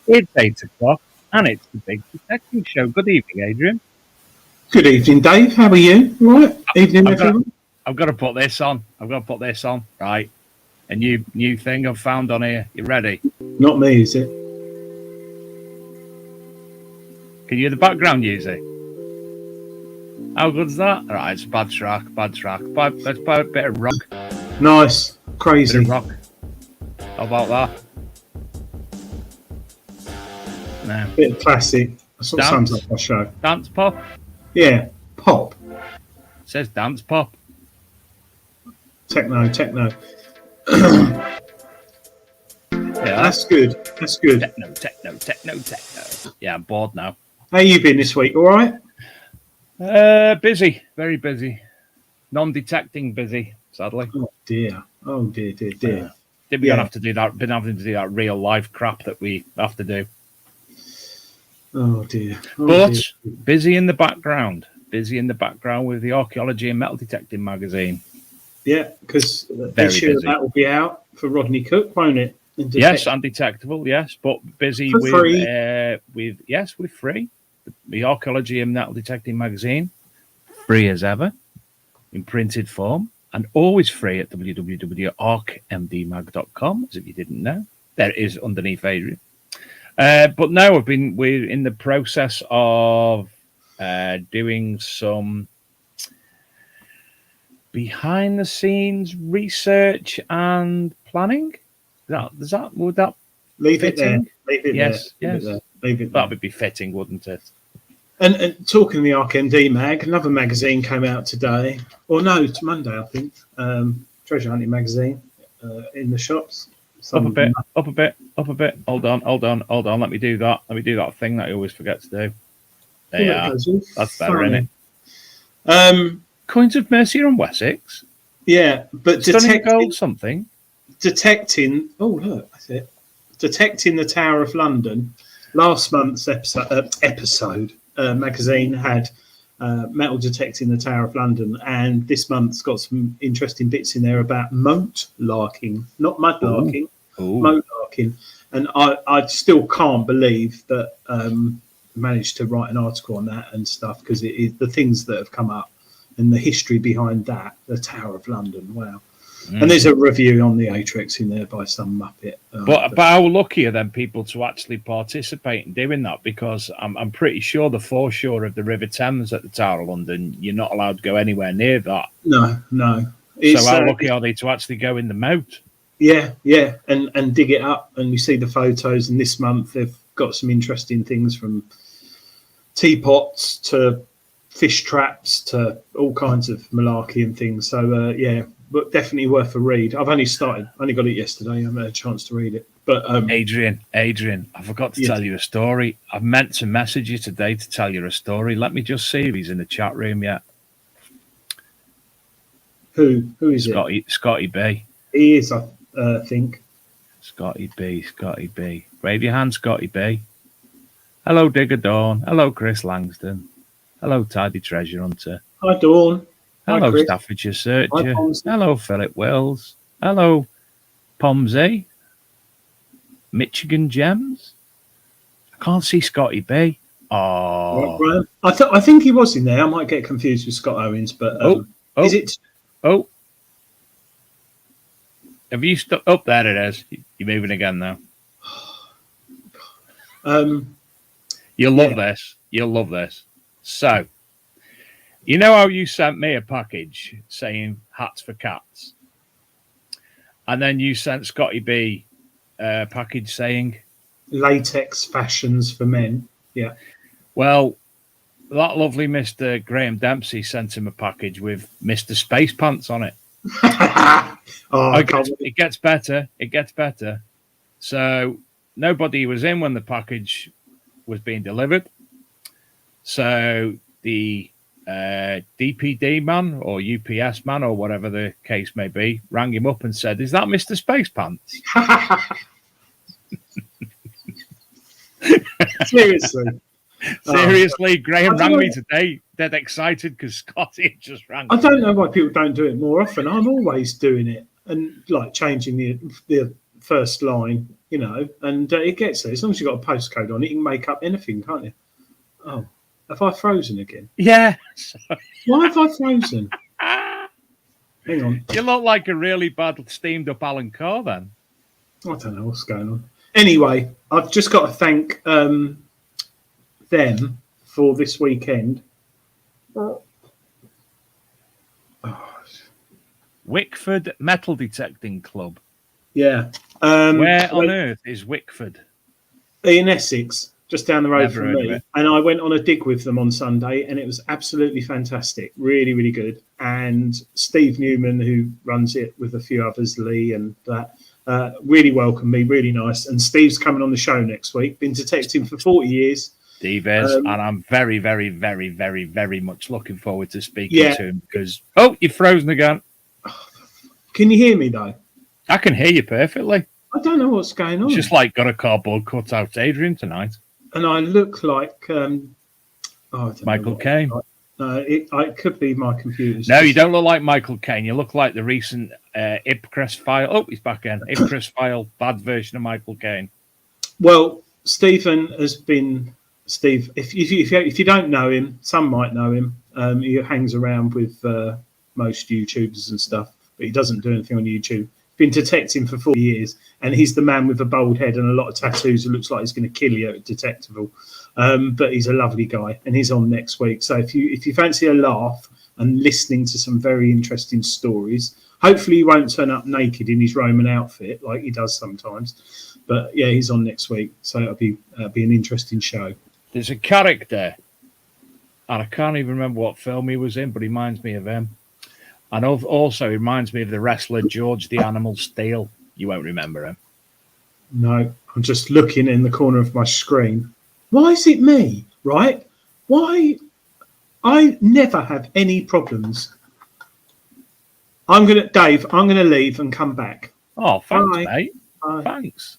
It's 8 o'clock and it's the Big Detecting Show. Good evening, Adrian. Good evening, Dave. How are you? Right. Evening, everyone. I've got to put this on. Right. A new thing I've found on here. You ready? Not me, is it? Can you hear the background music? How good's that? All right, it's a bad track. Let's buy a bit of rock. Nice. Crazy. Bit of rock. How about that? No. Bit of classic. That's what sums up our show. Dance pop? Yeah. Pop. It says dance pop. Techno. Yeah. That's good. Techno. Yeah, I'm bored now. How you been this week? All right? Busy. Very busy. Non-detecting busy, sadly. Oh, dear. Did we have to do that? Been having to do that real life crap that we have to do. Oh, dear. But busy in the background with the Archaeology and Metal Detecting magazine. Yeah, because this year that will be out for Rodney Cook, won't it? Yes, undetectable. Yes, but busy for with free. With free. The Archaeology and Metal Detecting magazine, free as ever, in printed form, and always free at www.archmdmag.com. As if you didn't know, there it is underneath Adrian. But now we're in the process of doing some behind the scenes research and planning. Would that leave fitting? It there. Yes. Leave it there. That would be fitting, wouldn't it? And talking of the ArkMD mag, another magazine came out today. Or no, it's Monday, I think. Treasure Hunting magazine in the shops. Up a bit. Hold on. Let me do that thing that I always forget to do. There you are. That's better, isn't it? Coins of Mercia and Wessex. Yeah, but something. Detecting. Oh, look, that's it. Detecting the Tower of London. Last month's episode magazine had metal detecting the Tower of London, and this month's got some interesting bits in there about moat larking, not mud larking, moat larking. And I still can't believe that managed to write an article on that and stuff, because it is the things that have come up and the history behind that, the Tower of London. Wow. And there's a review on the Atrix in there by some muppet. But how lucky are them people to actually participate in doing that? Because I'm pretty sure the foreshore of the River Thames at the Tower of London, you're not allowed to go anywhere near that. No. So how lucky are they to actually go in the moat? Yeah, and dig it up, and you see the photos. And this month they've got some interesting things, from teapots to fish traps to all kinds of malarkey and things. So but definitely worth a read. I've only got it yesterday. I haven't had a chance to read it. But Adrian, I forgot to tell you a story. I've meant to message you today to tell you a story. Let me just see if he's in the chat room yet. Who is it? Scotty B. He is, I think. Scotty B. Wave your hand, Scotty B. Hello, Digger Dawn. Hello, Chris Langston. Hello, Tidy Treasure Hunter. Hi, Dawn. Hello, Hi, Staffordshire Searcher. Hello, Philip Wells. Hello, Pomsey. Michigan Gems. I can't see Scotty B. Oh, I think he was in there. I might get confused with Scott Owens, but is it? Oh, have you stuck up? There it is. You're moving again now. You'll love this. You'll love this. So, you know how you sent me a package saying hats for cats, and then you sent Scotty B a package saying latex fashions for men. Yeah. Well, that lovely Mr. Graham Dempsey sent him a package with Mr. Space Pants on it. It gets better. It gets better. So nobody was in when the package was being delivered. So the DPD man or UPS man or whatever the case may be rang him up and said, "Is that Mr. Space Pants?" Seriously, Graham rang me today, dead excited because Scotty just rang. I don't know why people don't do it more often. I'm always doing it and like changing the first line, and it gets there. As long as you've got a postcode on it, you can make up anything, can't you? Oh, have I frozen again? Yeah. Why have I frozen? Hang on. You look like a really bad steamed up Alan Carr then. I don't know what's going on. Anyway, I've just got to thank them for this weekend. Wickford Metal Detecting Club. Yeah. Where on earth is Wickford? In Essex, just down the road from me. And I went on a dig with them on Sunday, and it was absolutely fantastic. Really, really good. And Steve Newman, who runs it with a few others, Lee and that, really welcomed me, really nice. And Steve's coming on the show next week. Been detecting for 40 years. Steve is, and I'm very, very, very, very, very much looking forward to speaking to him because, you're frozen again. Can you hear me, though? I can hear you perfectly. I don't know what's going on. It's just like got a cardboard cutout Adrian tonight. And I look like Michael Caine. It could be my computer. No, you don't look like Michael Caine. You look like the recent Ipcrest file. Oh, he's back in. Ipcrest file, bad version of Michael Caine. Well, Stephen has been... Steve, if you don't know him, some might know him. He hangs around with most YouTubers and stuff, but he doesn't do anything on YouTube. Been detecting for 40 years, and he's the man with a bald head and a lot of tattoos who looks like he's going to kill you at Detectival. But he's a lovely guy, and he's on next week. So if you fancy a laugh and listening to some very interesting stories, hopefully he won't turn up naked in his Roman outfit like he does sometimes. But yeah, he's on next week, so it'll be an interesting show. There's a character, and I can't even remember what film he was in, but he reminds me of him. And also, he reminds me of the wrestler George the Animal Steele. You won't remember him. No, I'm just looking in the corner of my screen. Why is it me, right? Why? I never have any problems. Dave, I'm going to leave and come back. Oh, thanks, mate. Bye. Thanks.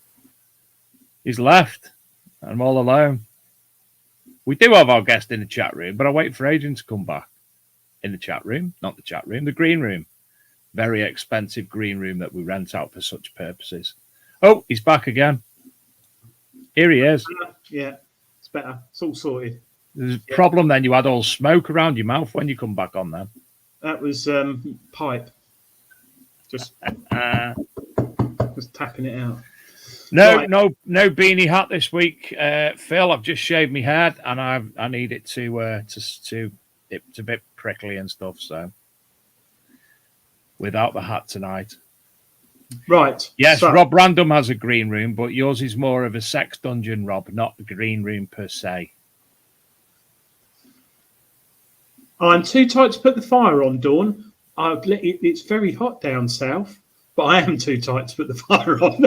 He's left. I'm all alone. We do have our guest in the chat room, but I wait for Adrian to come back. In the chat room, not the chat room, the green room. Very expensive green room that we rent out for such purposes. Oh, he's back again. Here he is. Yeah, it's better. It's all sorted. There's a problem then. You had all smoke around your mouth when you come back on then. That was pipe. Just tapping it out. No, Right. no beanie hat this week, Phil. I've just shaved my head, and I need it it's a bit prickly and stuff. So, without the hat tonight. Right. Yes, so, Rob Random has a green room, but yours is more of a sex dungeon, Rob, not a green room per se. I'm too tight to put the fire on, Dawn. It's very hot down south. But I am too tight to put the fire on.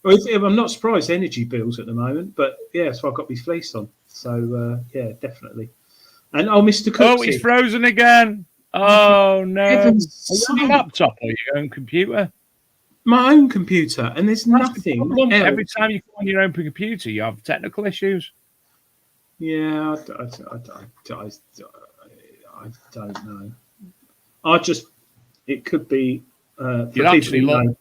I'm not surprised energy bills at the moment, but yeah, so I've got my fleece on. So yeah, definitely. And Mr. Cooksey. Oh, he's frozen again. Oh no! Are you on your laptop or your own computer? My own computer, and there's nothing else. Every time you go on your own computer, you have technical issues. Yeah, I don't know. It could be. You actually look. At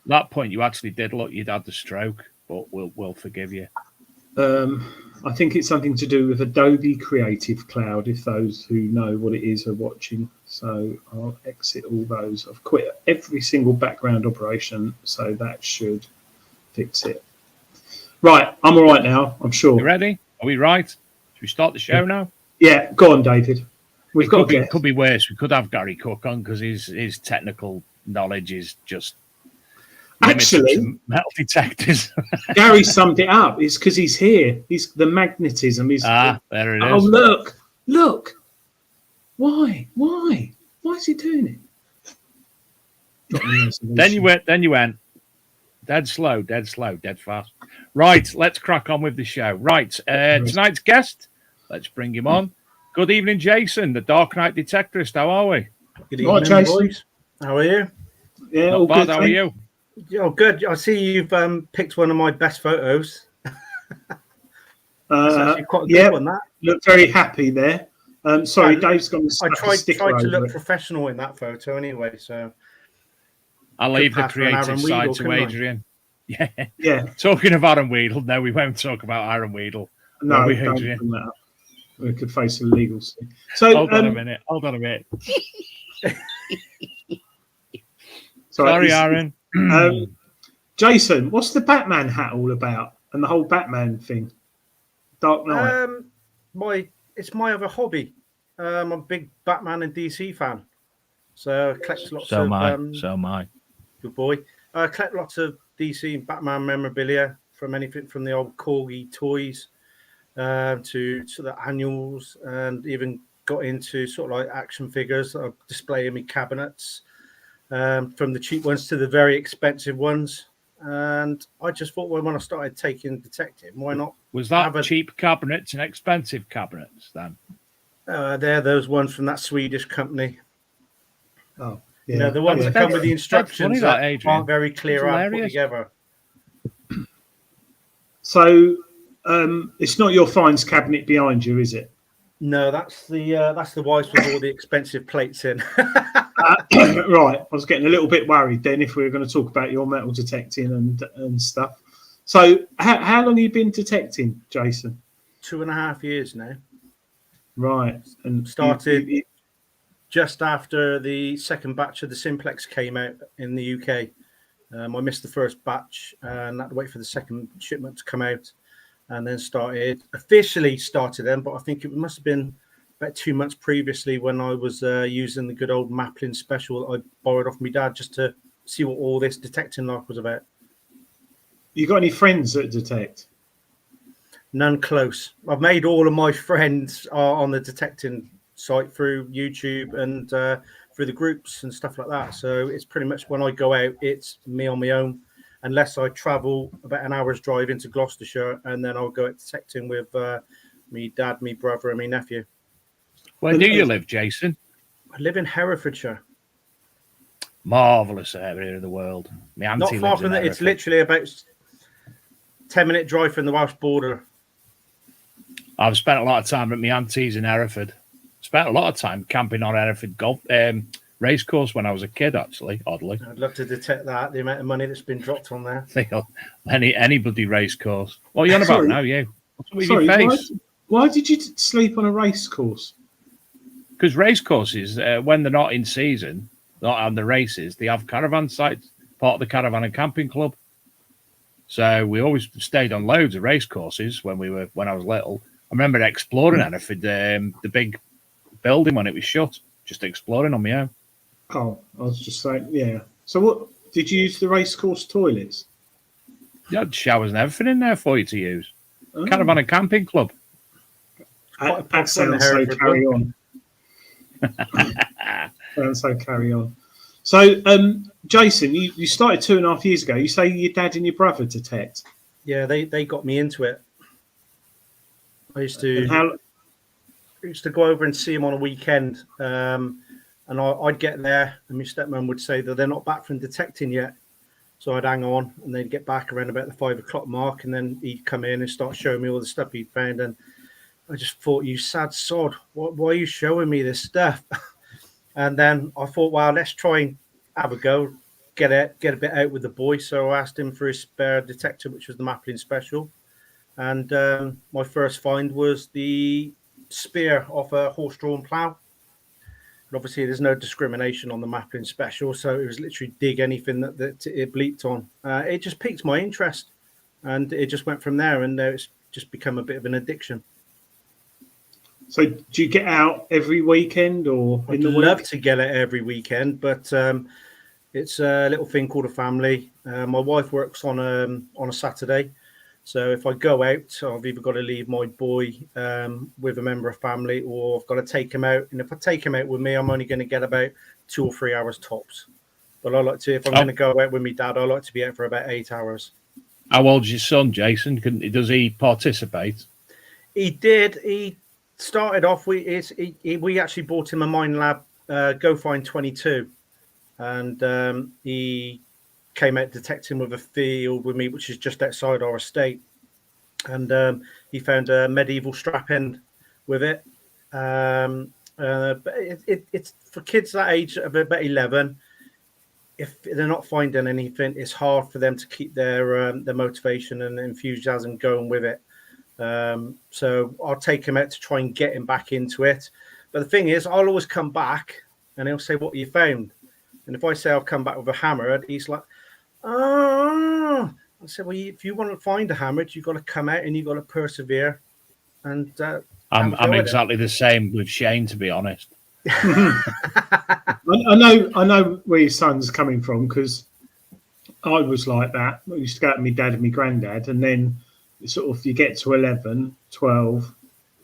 that point, you actually did look. You'd had the stroke, but we'll forgive you. I think it's something to do with Adobe Creative Cloud. If those who know what it is are watching, so I'll exit all those. I've quit every single background operation, so that should fix it. Right, I'm all right now. I'm sure. You ready? Are we right? Should we start the show now? Yeah, go on, David. It could be worse. We could have Gary Cook on because his technical knowledge is just actually metal detectors. Gary summed it up. It's because he's here. He's the magnetism. There it is. Oh look! Why is he doing it? Then you went dead slow, dead fast. Right, let's crack on with the show. Right, tonight's guest. Let's bring him on. Good evening, Jason, the Dark Knight Detectorist. How are we? Good evening, Jason. Boys. How are you? Yeah, not all bad. good. How are you? Oh, good. I see you've picked one of my best photos. Quite a good one, that. Look very happy there. Sorry, Dave's gone. I tried to look professional in that photo anyway, so I'll leave the creative side to Adrian. Yeah. Talking of Aaron Weedle, no, we won't talk about Aaron Weedle. No, we could face a legal suit. So hold on a minute. Sorry, Aaron. Jason, what's the Batman hat all about, and the whole Batman thing? Dark Knight. It's my other hobby. I'm a big Batman and DC fan, so I collect lots of. So am I. Good boy. I collect lots of DC and Batman memorabilia, from anything from the old Corgi toys to the annuals, and even got into sort of like action figures that I display in my cabinets, from the cheap ones to the very expensive ones. And I just thought, well, when I started taking detective, why not? Was that cheap cabinets and expensive cabinets then? They're those ones from that Swedish company. Oh, yeah. You know, the ones that come with the instructions that aren't very clear out put together. So it's not your finds cabinet behind you, is it? No, that's the wife's with all the expensive plates in. Right, I was getting a little bit worried then if we were going to talk about your metal detecting and stuff. So how long have you been detecting, Jason? 2.5 years now. Right, and started just after the second batch of the Simplex came out in the UK. I missed the first batch and had to wait for the second shipment to come out, and then officially started them. But I think it must have been about 2 months previously when I was using the good old Maplin special that I borrowed off my dad just to see what all this detecting like was about. You got any friends that detect? None close. I've made all of my friends on the detecting site through YouTube and through the groups and stuff like that. So it's pretty much when I go out, it's me on my own, unless I travel about an hour's drive into Gloucestershire, and then I'll go out detecting with me dad, me brother, and me nephew. Where do you live, Jason? I live in Herefordshire. Marvellous area of the world. My auntie Not far from that. It's literally about 10-minute drive from the Welsh border. I've spent a lot of time at my auntie's in Hereford. Spent a lot of time camping on Hereford golf racecourse when I was a kid, actually, oddly. I'd love to detect that, the amount of money that's been dropped on there. Any bloody racecourse. What are you on about now, you? What's with your face? Why did you sleep on a racecourse? Because racecourses, when they're not in season, not on the races, they have caravan sites, part of the caravan and camping club. So we always stayed on loads of race courses when I was little. I remember exploring Hereford, the big building when it was shut, just exploring on my own. Oh, I was just saying, yeah. So what did you use the racecourse toilets? You had showers and everything in there for you to use. Oh. Caravan and camping club. That sounds so carry on. Sounds so carry on. So, Jason, you started 2.5 years ago. You say your dad and your brother detect. Yeah, they got me into it. I used to go over and see him on a weekend, and I'd get there, and my stepmom would say that they're not back from detecting yet. So I'd hang on, and they'd get back around about the 5 o'clock mark, and then he'd come in and start showing me all the stuff he'd found. And I just thought, you sad sod, why are you showing me this stuff? And then I thought, well, let's try and have a go, get a bit out with the boy. So I asked him for his spare detector, which was the Maplin Special. And my first find was the spear off a horse-drawn plough. And obviously, there's no discrimination on the Maplin Special, so it was literally dig anything that it bleeped on. It just piqued my interest, and it just went from there, and it's just become a bit of an addiction. So do you get out every weekend or in the week? I'd love to get it every weekend, but it's a little thing called a family. My wife works on a Saturday, so if I go out, I've either got to leave my boy with a member of family, or I've got to take him out. And if I take him out with me, I'm only going to get about 2 or 3 hours tops. But I like to, if I'm going to go out with my dad, I like to be out for about 8 hours. How old's your son, Jason? Does he participate? He did. He started off. We actually bought him a Mine Lab Go Find 22, and he came out detecting with a field with me, which is just outside our estate, and he found a medieval strap end with it. But it's for kids that age of about 11. If they're not finding anything, it's hard for them to keep their motivation and enthusiasm going with it. So I'll take him out to try and get him back into it. But the thing is, I'll always come back and he'll say, "What you found?" And if I say I'll come back with a hammer, he's like, "Oh." I said, "Well, if you want to find a hammer, you've got to come out and you've got to persevere." And I'm exactly the same with Shane, to be honest. I know where your son's coming from, because I was like that. I used to go out with my dad and my granddad, and then sort of you get to 11, 12,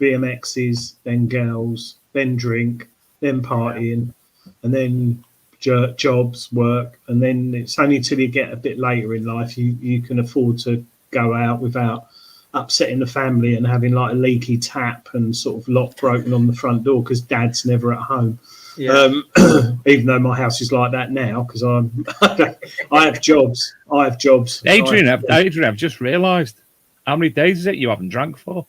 BMXs, then girls, then drink, then partying, and then jobs, work, and then it's only till you get a bit later in life you can afford to go out without upsetting the family and having like a leaky tap and sort of lock broken on the front door because dad's never at home. Yeah. Even though my house is like that now, because I have jobs. Adrian, I've just realised, how many days is it you haven't drank for?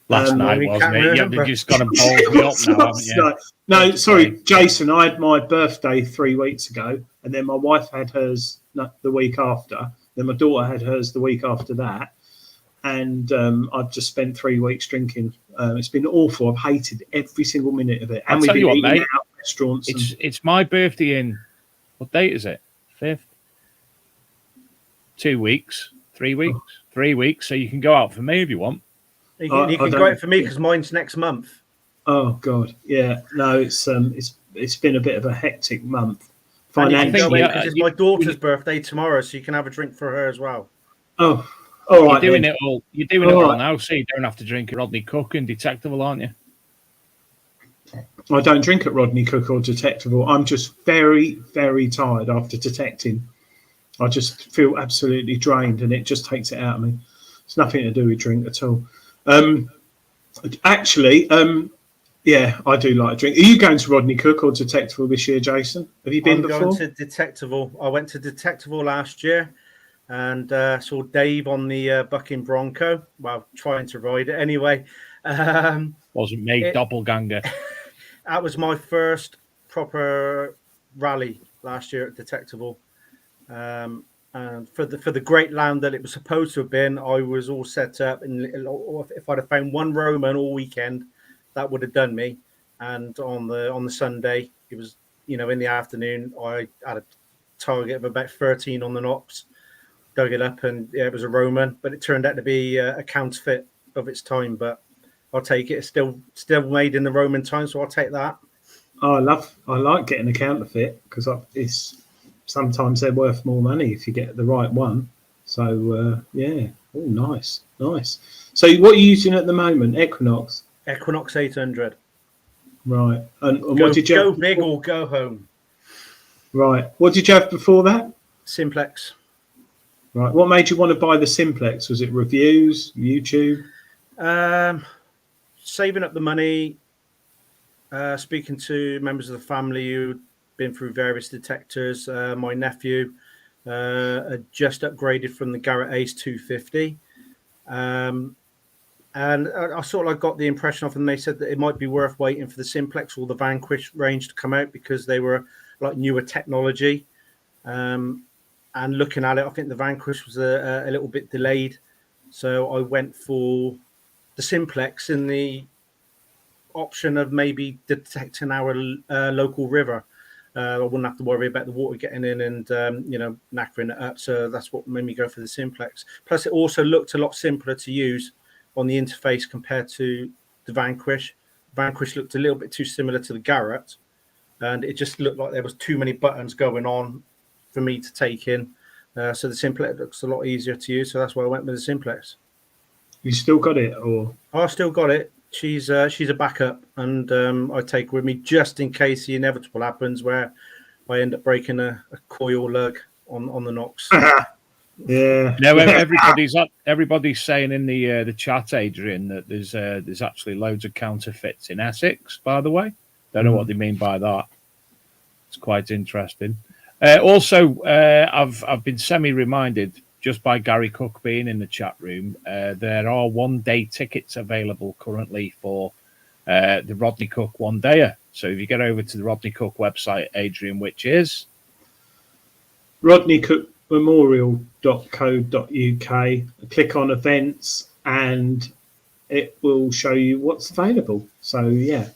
Last night, wasn't it? You've just got to bowl me up now, haven't you? No, sorry, Jason. I had my birthday 3 weeks ago, and then my wife had hers the week after. Then my daughter had hers the week after that, and I've just spent 3 weeks drinking. It's been awful. I've hated every single minute of it. And we've been eating out at restaurants. It's my birthday in, what date is it? 5th? 2 weeks, 3 weeks, 3 weeks. So you can go out for me if you want. You can go out for me because mine's next month. Oh God, yeah. No, it's been a bit of a hectic month. Financially, because it's my daughter's birthday tomorrow, so you can have a drink for her as well. Oh, all right. You're doing it all now, so you don't have to drink at Rodney Cook and Detectable, aren't you? I don't drink at Rodney Cook or Detectable. I'm just very, very tired after detecting. I just feel absolutely drained, and it just takes it out of me. It's nothing to do with drink at all. Yeah, I do like a drink. Are you going to Rodney Cook or Detectable this year, Jason? Have you been before? I'm going to Detectable. I went to Detectable last year and saw Dave on the Bucking Bronco. Well, trying to ride it anyway. Wasn't me, doppelganger. That was my first proper rally last year at Detectable. And for the great land that it was supposed to have been, I was all set up. And if I'd have found one Roman all weekend, that would have done me. And on the Sunday, it was, in the afternoon, I had a target of about 13 on the knocks, dug it up, and it was a Roman, but it turned out to be a counterfeit of its time. But I'll take it. It's still made in the Roman time, so I'll take that. I like getting a counterfeit because it's sometimes they're worth more money if you get the right one. So yeah, oh nice. So what are you using at the moment? Equinox 800. Right, and what did you go big or go home? Right, what did you have before that? Simplex. Right, what made you want to buy the Simplex? Was it reviews, YouTube? Saving up the money, speaking to members of the family who'd been through various detectors. My nephew had just upgraded from the Garrett Ace 250. And I sort of got the impression of them. They said that it might be worth waiting for the Simplex or the Vanquish range to come out because they were like newer technology. And looking at it, I think the Vanquish was a little bit delayed. So I went for the Simplex in the option of maybe detecting our local river. I wouldn't have to worry about the water getting in and, knackering it up. So that's what made me go for the Simplex. Plus, it also looked a lot simpler to use on the interface compared to the Vanquish. Vanquish looked a little bit too similar to the Garrett, and it just looked like there was too many buttons going on for me to take in. So the Simplex looks a lot easier to use, so that's why I went with the Simplex. You still got it, or? I still got it. She's a backup, and I take her with me just in case the inevitable happens where I end up breaking a coil lug on the knocks. Yeah. Everybody's saying in the chat, Adrian, that there's actually loads of counterfeits in Essex. By the way, don't know what they mean by that. It's quite interesting. Also, I've been semi-reminded just by Gary Cook being in the chat room. There are one-day tickets available currently for the Rodney Cook one-dayer. So if you get over to the Rodney Cook website, Adrian, which is rodneycookmemorial.co.uk, click on events, and it will show you what's available. So yeah.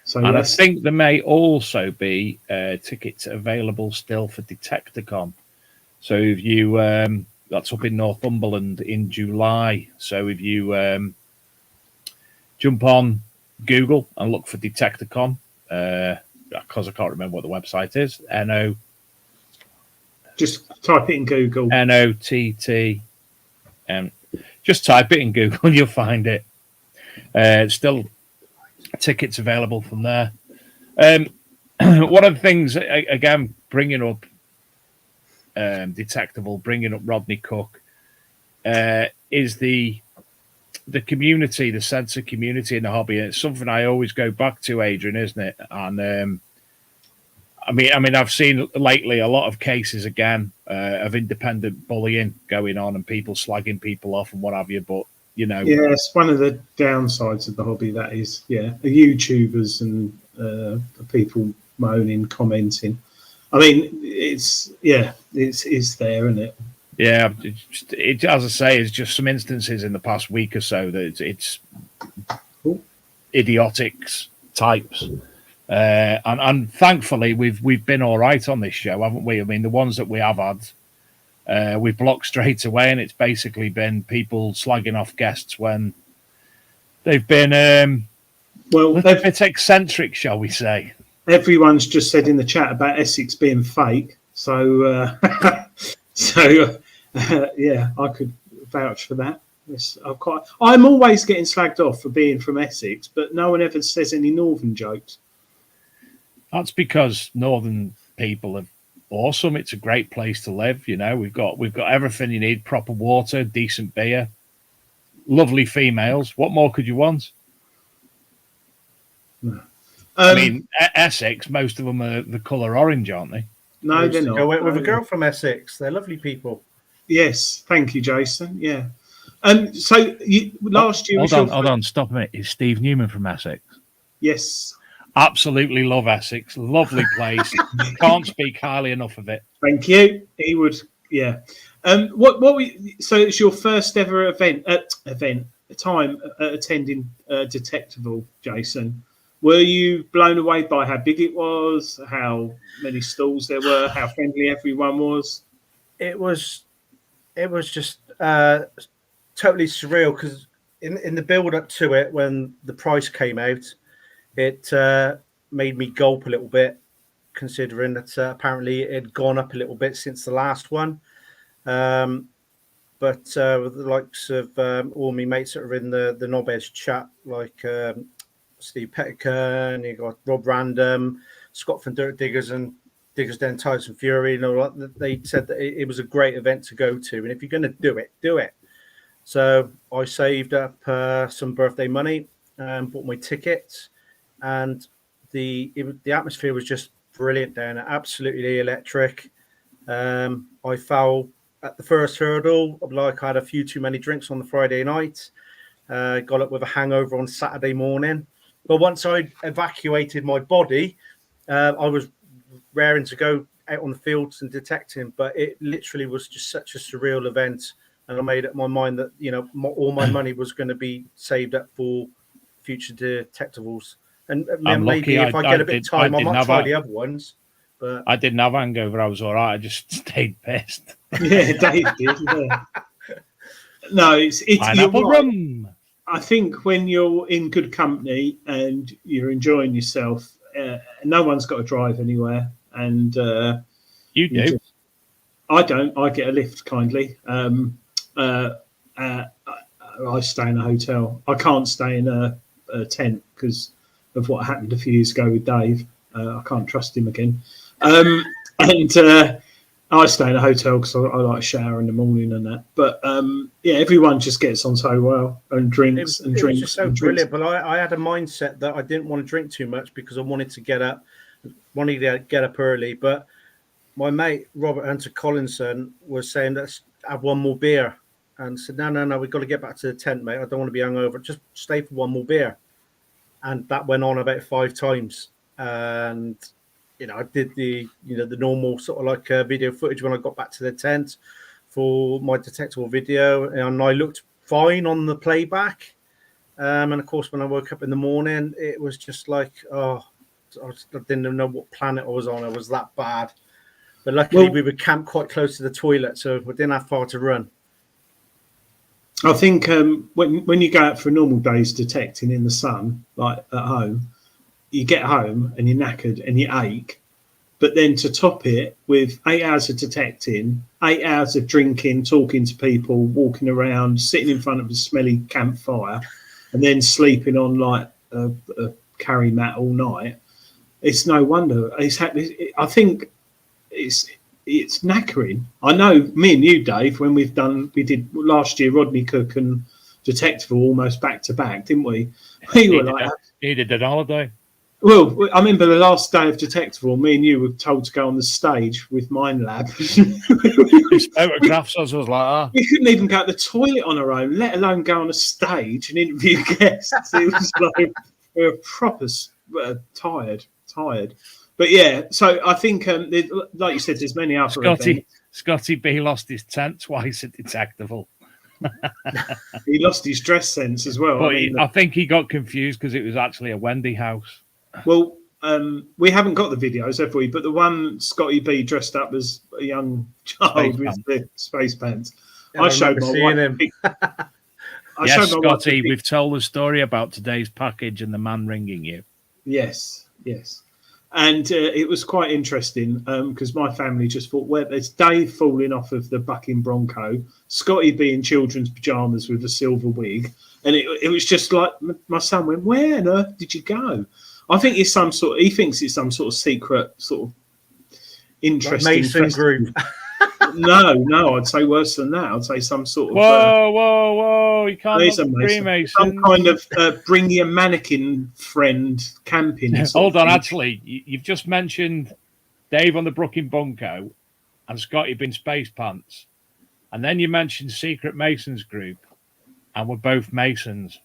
So and I think there may also be tickets available still for Detecticon. So if you that's up in Northumberland in July. So if you jump on Google and look for Detecticon, because I can't remember what the website is, just type it in Google. NOTT. Just type it in Google and you'll find it. Still tickets available from there. One of the things, again, bringing up Detectable, bringing up Rodney Cook, is the community, the sensor community in the hobby. And it's something I always go back to, Adrian, isn't it? And I mean, I've seen lately a lot of cases again of independent bullying going on and people slagging people off and what have you. But yeah, it's one of the downsides of the hobby. That is, the YouTubers and people moaning, commenting. I mean, it's there, isn't it? Yeah, it as I say, it's just some instances in the past week or so that it's idiotics types. And thankfully, we've been all right on this show, haven't we? I mean, the ones that we have had, we've blocked straight away, and it's basically been people slagging off guests when they've been a bit eccentric, shall we say? Everyone's just said in the chat about Essex being fake, so yeah, I could vouch for that. I'm always getting slagged off for being from Essex, but no one ever says any northern jokes. That's because northern people are awesome. It's a great place to live. We've got everything you need: proper water, decent beer, lovely females. What more could you want? I mean, Essex, most of them are the colour orange, aren't they? No, they're not. Go out with a girl from Essex. They're lovely people. Yes, thank you, Jason. Yeah. So last year... Hold on, stop a minute. Is Steve Newman from Essex? Yes. Absolutely love Essex. Lovely place. Can't speak highly enough of it. Thank you. He would, yeah. So it's your first ever event, time attending Detectable, Jason, were you blown away by how big it was, how many stalls there were, how friendly everyone was? It was just totally surreal, because in the build up to it, when the price came out, it made me gulp a little bit, considering that apparently it had gone up a little bit since the last one. But with the likes of all my mates that are in the Knobheads chat, like Steve Pettiker, and you got Rob Random, Scott from Dirt Diggers and Diggers Den Tyson Fury, and all that, they said that it was a great event to go to, and if you're going to do it, do it. So I saved up some birthday money and bought my tickets, and the atmosphere was just brilliant down there, absolutely electric. I fell at the first hurdle, like I had a few too many drinks on the Friday night. Got up with a hangover on Saturday morning. But once I evacuated my body, I was raring to go out on the fields and detecting. But it literally was just such a surreal event. And I made up my mind that, all my money was going to be saved up for future detectables. And maybe if I get a bit of time, I might try the other ones. But I didn't have hangover. I was all right. I just stayed pissed. Yeah, Dave did. Yeah. No, it's pineapple rum. I think when you're in good company and you're enjoying yourself, no one's got to drive anywhere. And you do. I don't. I get a lift kindly. I stay in a hotel. I can't stay in a tent because of what happened a few years ago with Dave. I can't trust him again. And I stay in a hotel because I like a shower in the morning and that. But everyone just gets on so well and drinks and drinks. It was just so brilliant. But I had a mindset that I didn't want to drink too much because I wanted to get up early. But my mate Robert Hunter Collinson was saying, let's have one more beer, and said, no, we've got to get back to the tent, mate. I don't want to be hungover. Just stay for one more beer. And that went on about 5 times. And I did the normal sort of like video footage when I got back to the tent for my detectable video, and I looked fine on the playback. And of course, when I woke up in the morning, it was just like, I didn't know what planet I was on. It was that bad. But luckily, we were camped quite close to the toilet, so we didn't have far to run. I think when you go out for a normal day's detecting in the sun, like at home, you get home and you're knackered and you ache. But then to top it with 8 hours of detecting, 8 hours of drinking, talking to people, walking around, sitting in front of a smelly campfire, and then sleeping on like a carry mat all night, it's no wonder. I think it's knackering. I know me and you, Dave, when we did last year, Rodney Cook and Detectable almost back to back, didn't we? We were like, needed an holiday. Well, I remember the last day of Detectable, me and you were told to go on the stage with Mind Lab. His photographs us was like that. We couldn't even go to the toilet on our own, let alone go on a stage and interview guests. It was like we were proper tired. But yeah, so I think, like you said, there's many other events. Scotty B lost his tent twice at Detectable. He lost his dress sense as well. But I think he got confused because it was actually a Wendy house. Well, we haven't got the videos, have we? But the one Scotty B dressed up as a young child with the space pants. Yeah, I showed my wife. Yes, Scotty, we've told the story about today's package and the man ringing you. Yes. And it was quite interesting because my family just thought, well, there's Dave falling off of the bucking Bronco, Scotty B in children's pajamas with a silver wig. And it was just like, my son went, where on earth did you go? I think he thinks it's some sort of secret, sort of interesting Mason group. No, I'd say worse than that. I'd say some sort of. Whoa! You can't Freemason. Some kind of bring your mannequin friend camping. Hold on, actually, you've just mentioned Dave on the Brooklyn Bunko and Scotty bin Space Pants, and then you mentioned Secret Masons group, and we're both Masons.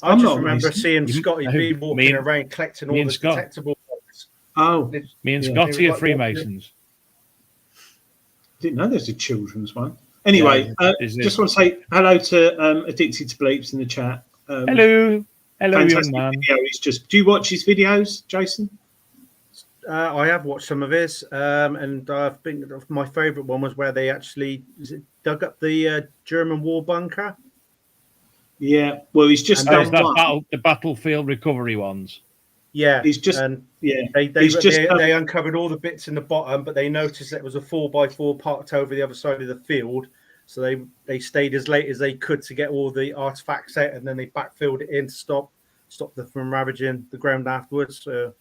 I just remember seeing Scotty B walking around collecting all the detectable books. Oh, me and Scotty are Freemasons. I didn't know there's a children's one. Anyway, just want to say hello to Addicted to Bleeps in the chat. Hello, young man. Video. Do you watch his videos, Jason? I have watched some of his, and I think my favourite one was where they actually dug up the German war bunker. Yeah, well, he's just done the battlefield recovery ones. Yeah, he's just they uncovered all the bits in the bottom, but they noticed that it was a 4x4 parked over the other side of the field. So they stayed as late as they could to get all the artifacts out, and then they backfilled it in to stop them from ravaging the ground afterwards. So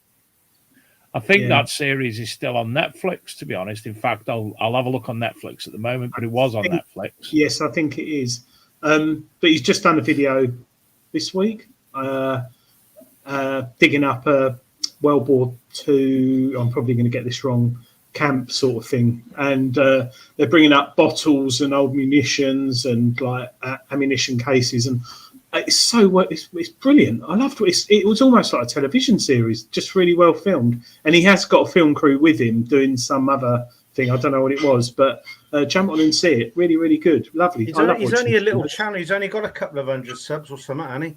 I think that series is still on Netflix, to be honest. In fact, I'll have a look on Netflix at the moment, but it was on Netflix. Yes, I think it is. But he's just done a video this week, digging up a World War II, I'm probably going to get this wrong, camp sort of thing. And they're bringing up bottles and old munitions and like ammunition cases. And it's brilliant. I loved it. It was almost like a television series, just really well filmed. And he has got a film crew with him doing some other thing. I don't know what it was, but jump on and see it. Really, really good. Lovely. He's only a little channel. He's only got a couple of hundred subs or something, hasn't he?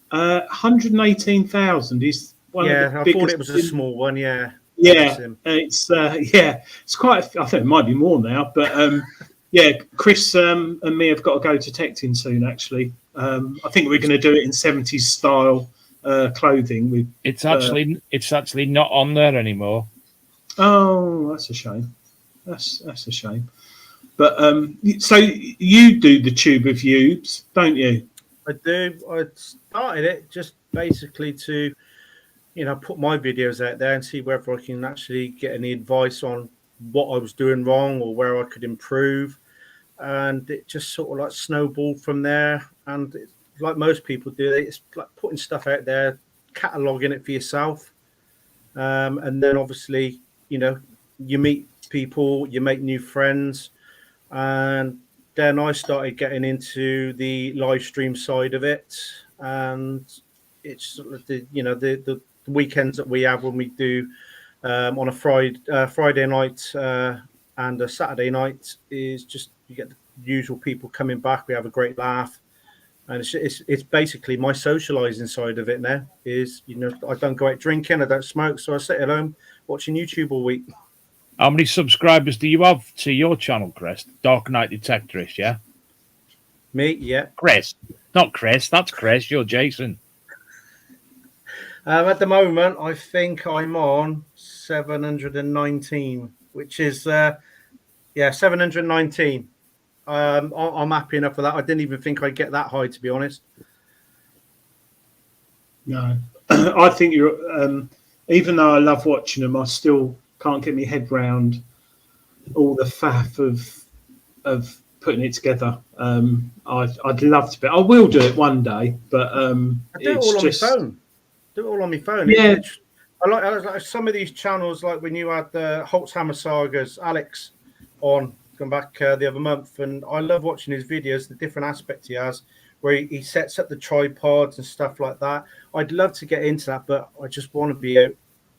118,000 is one of the biggest. I thought it was a small one. Yeah. Yeah, it's quite. I think it might be more now, but Chris and me have got to go detecting soon. Actually, I think we're going to do it in 70s style clothing. It's actually not on there anymore. Oh, that's a shame. That's a shame. But so you do the tube of Ubes, don't you? I do. I started it just basically to, put my videos out there and see whether I can actually get any advice on what I was doing wrong or where I could improve. And it just sort of like snowballed from there. And like most people do, it's like putting stuff out there, cataloging it for yourself. And then obviously, you meet people, you make new friends. And then I started getting into the live stream side of it. And it's sort of the weekends that we have when we do on a Friday night and a Saturday night is just you get the usual people coming back. We have a great laugh, and it's basically my socializing side of it now. Is I don't go out drinking, I don't smoke, so I sit at home watching YouTube all week. How many subscribers do you have to your channel, Chris? Dark Knight Detectorist, yeah. Me, yeah. Chris, not Chris. That's Chris. You're Jason. At the moment, I think I'm on 719, which is 719. I'm happy enough for that. I didn't even think I'd get that high, to be honest. No, I think you're. Even though I love watching them, I still can't get my head round all the faff of putting it together. I'd love to, but I will do it one day. But I do it all on my phone. Do it all on my phone. Yeah. I like some of these channels, like when you had the Holtzhammer Sagas, Alex on, come back the other month, and I love watching his videos, the different aspects he has, where he sets up the tripods and stuff like that. I'd love to get into that, but I just want to be out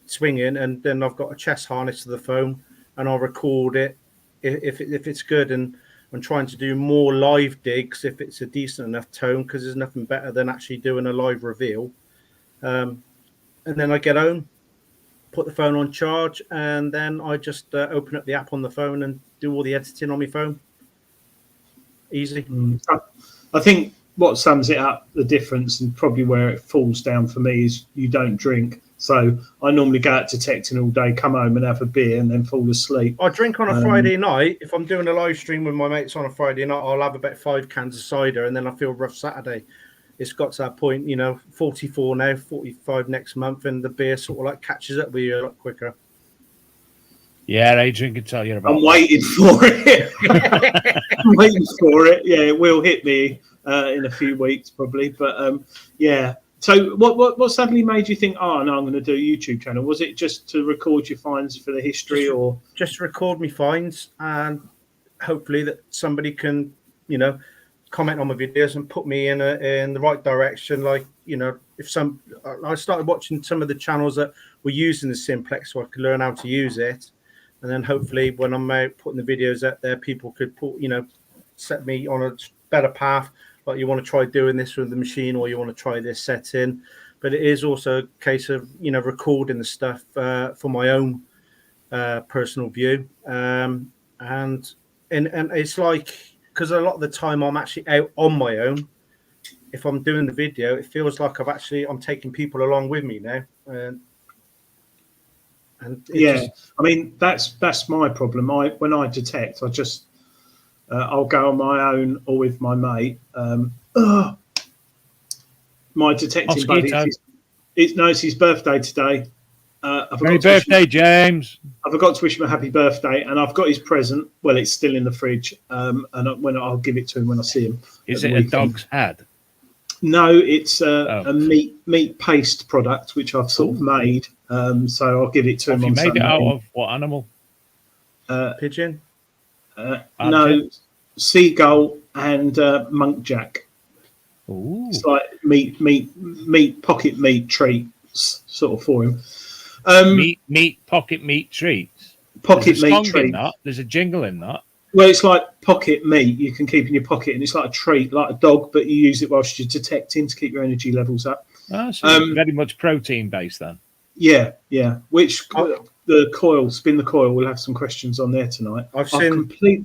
swinging, and then I've got a chest harness to the phone, and I'll record it if it's good, and I'm trying to do more live digs if it's a decent enough tone, because there's nothing better than actually doing a live reveal. And then I get home, put the phone on charge, and then I just open up the app on the phone and do all the editing on my phone. Easy. I think what sums it up, the difference, and probably where it falls down for me, is you don't drink. So I normally go out detecting all day, come home and have a beer, and then fall asleep. I drink on a Friday night. If I'm doing a live stream with my mates on a Friday night, I'll have about 5 cans of cider, and then I feel rough Saturday. It's got to that point, 44 now, 45 next month, and the beer sort of like catches up with you a lot quicker. Yeah, Adrian can tell you about I'm waiting for it. I'm waiting for it. Yeah, it will hit me in a few weeks probably. But yeah. So what suddenly made you think, oh, no, I'm going to do a YouTube channel? Was it just to record your finds for the history, or just record my finds, and hopefully that somebody can, comment on my videos and put me in the right direction? Like, I started watching some of the channels that were using the Simplex so I could learn how to use it. and then hopefully when I'm out putting the videos out there, people could set me on a better path. Like, you want to try doing this with the machine, or you want to try this setting. But it is also a case of recording the stuff for my own personal view, and it's like, because a lot of the time I'm actually out on my own. If I'm doing the video, it feels like I'm taking people along with me now. And I mean, that's my problem. When I detect, I just I'll go on my own or with my mate. My detecting buddy, it's his birthday today. Happy birthday, James! I forgot to wish him a happy birthday, and I've got his present. Well, it's still in the fridge, and when I'll give it to him when I see him. Is it a dog's head? No, it's a meat paste product which I've sort of made. So I'll give it to him on Sunday. You made it out of what animal? Pigeon? No, seagull and monkjack. Ooh. It's like meat pocket meat treats sort of for him. Meat pocket meat treats. Pocket meat treat. There's a jingle in that. Well, it's like pocket meat you can keep in your pocket, and it's like a treat, like a dog, but you use it whilst you're detecting to keep your energy levels up. So very much protein based then. Yeah. Which the coil, spin the coil, we'll have some questions on there tonight. I've seen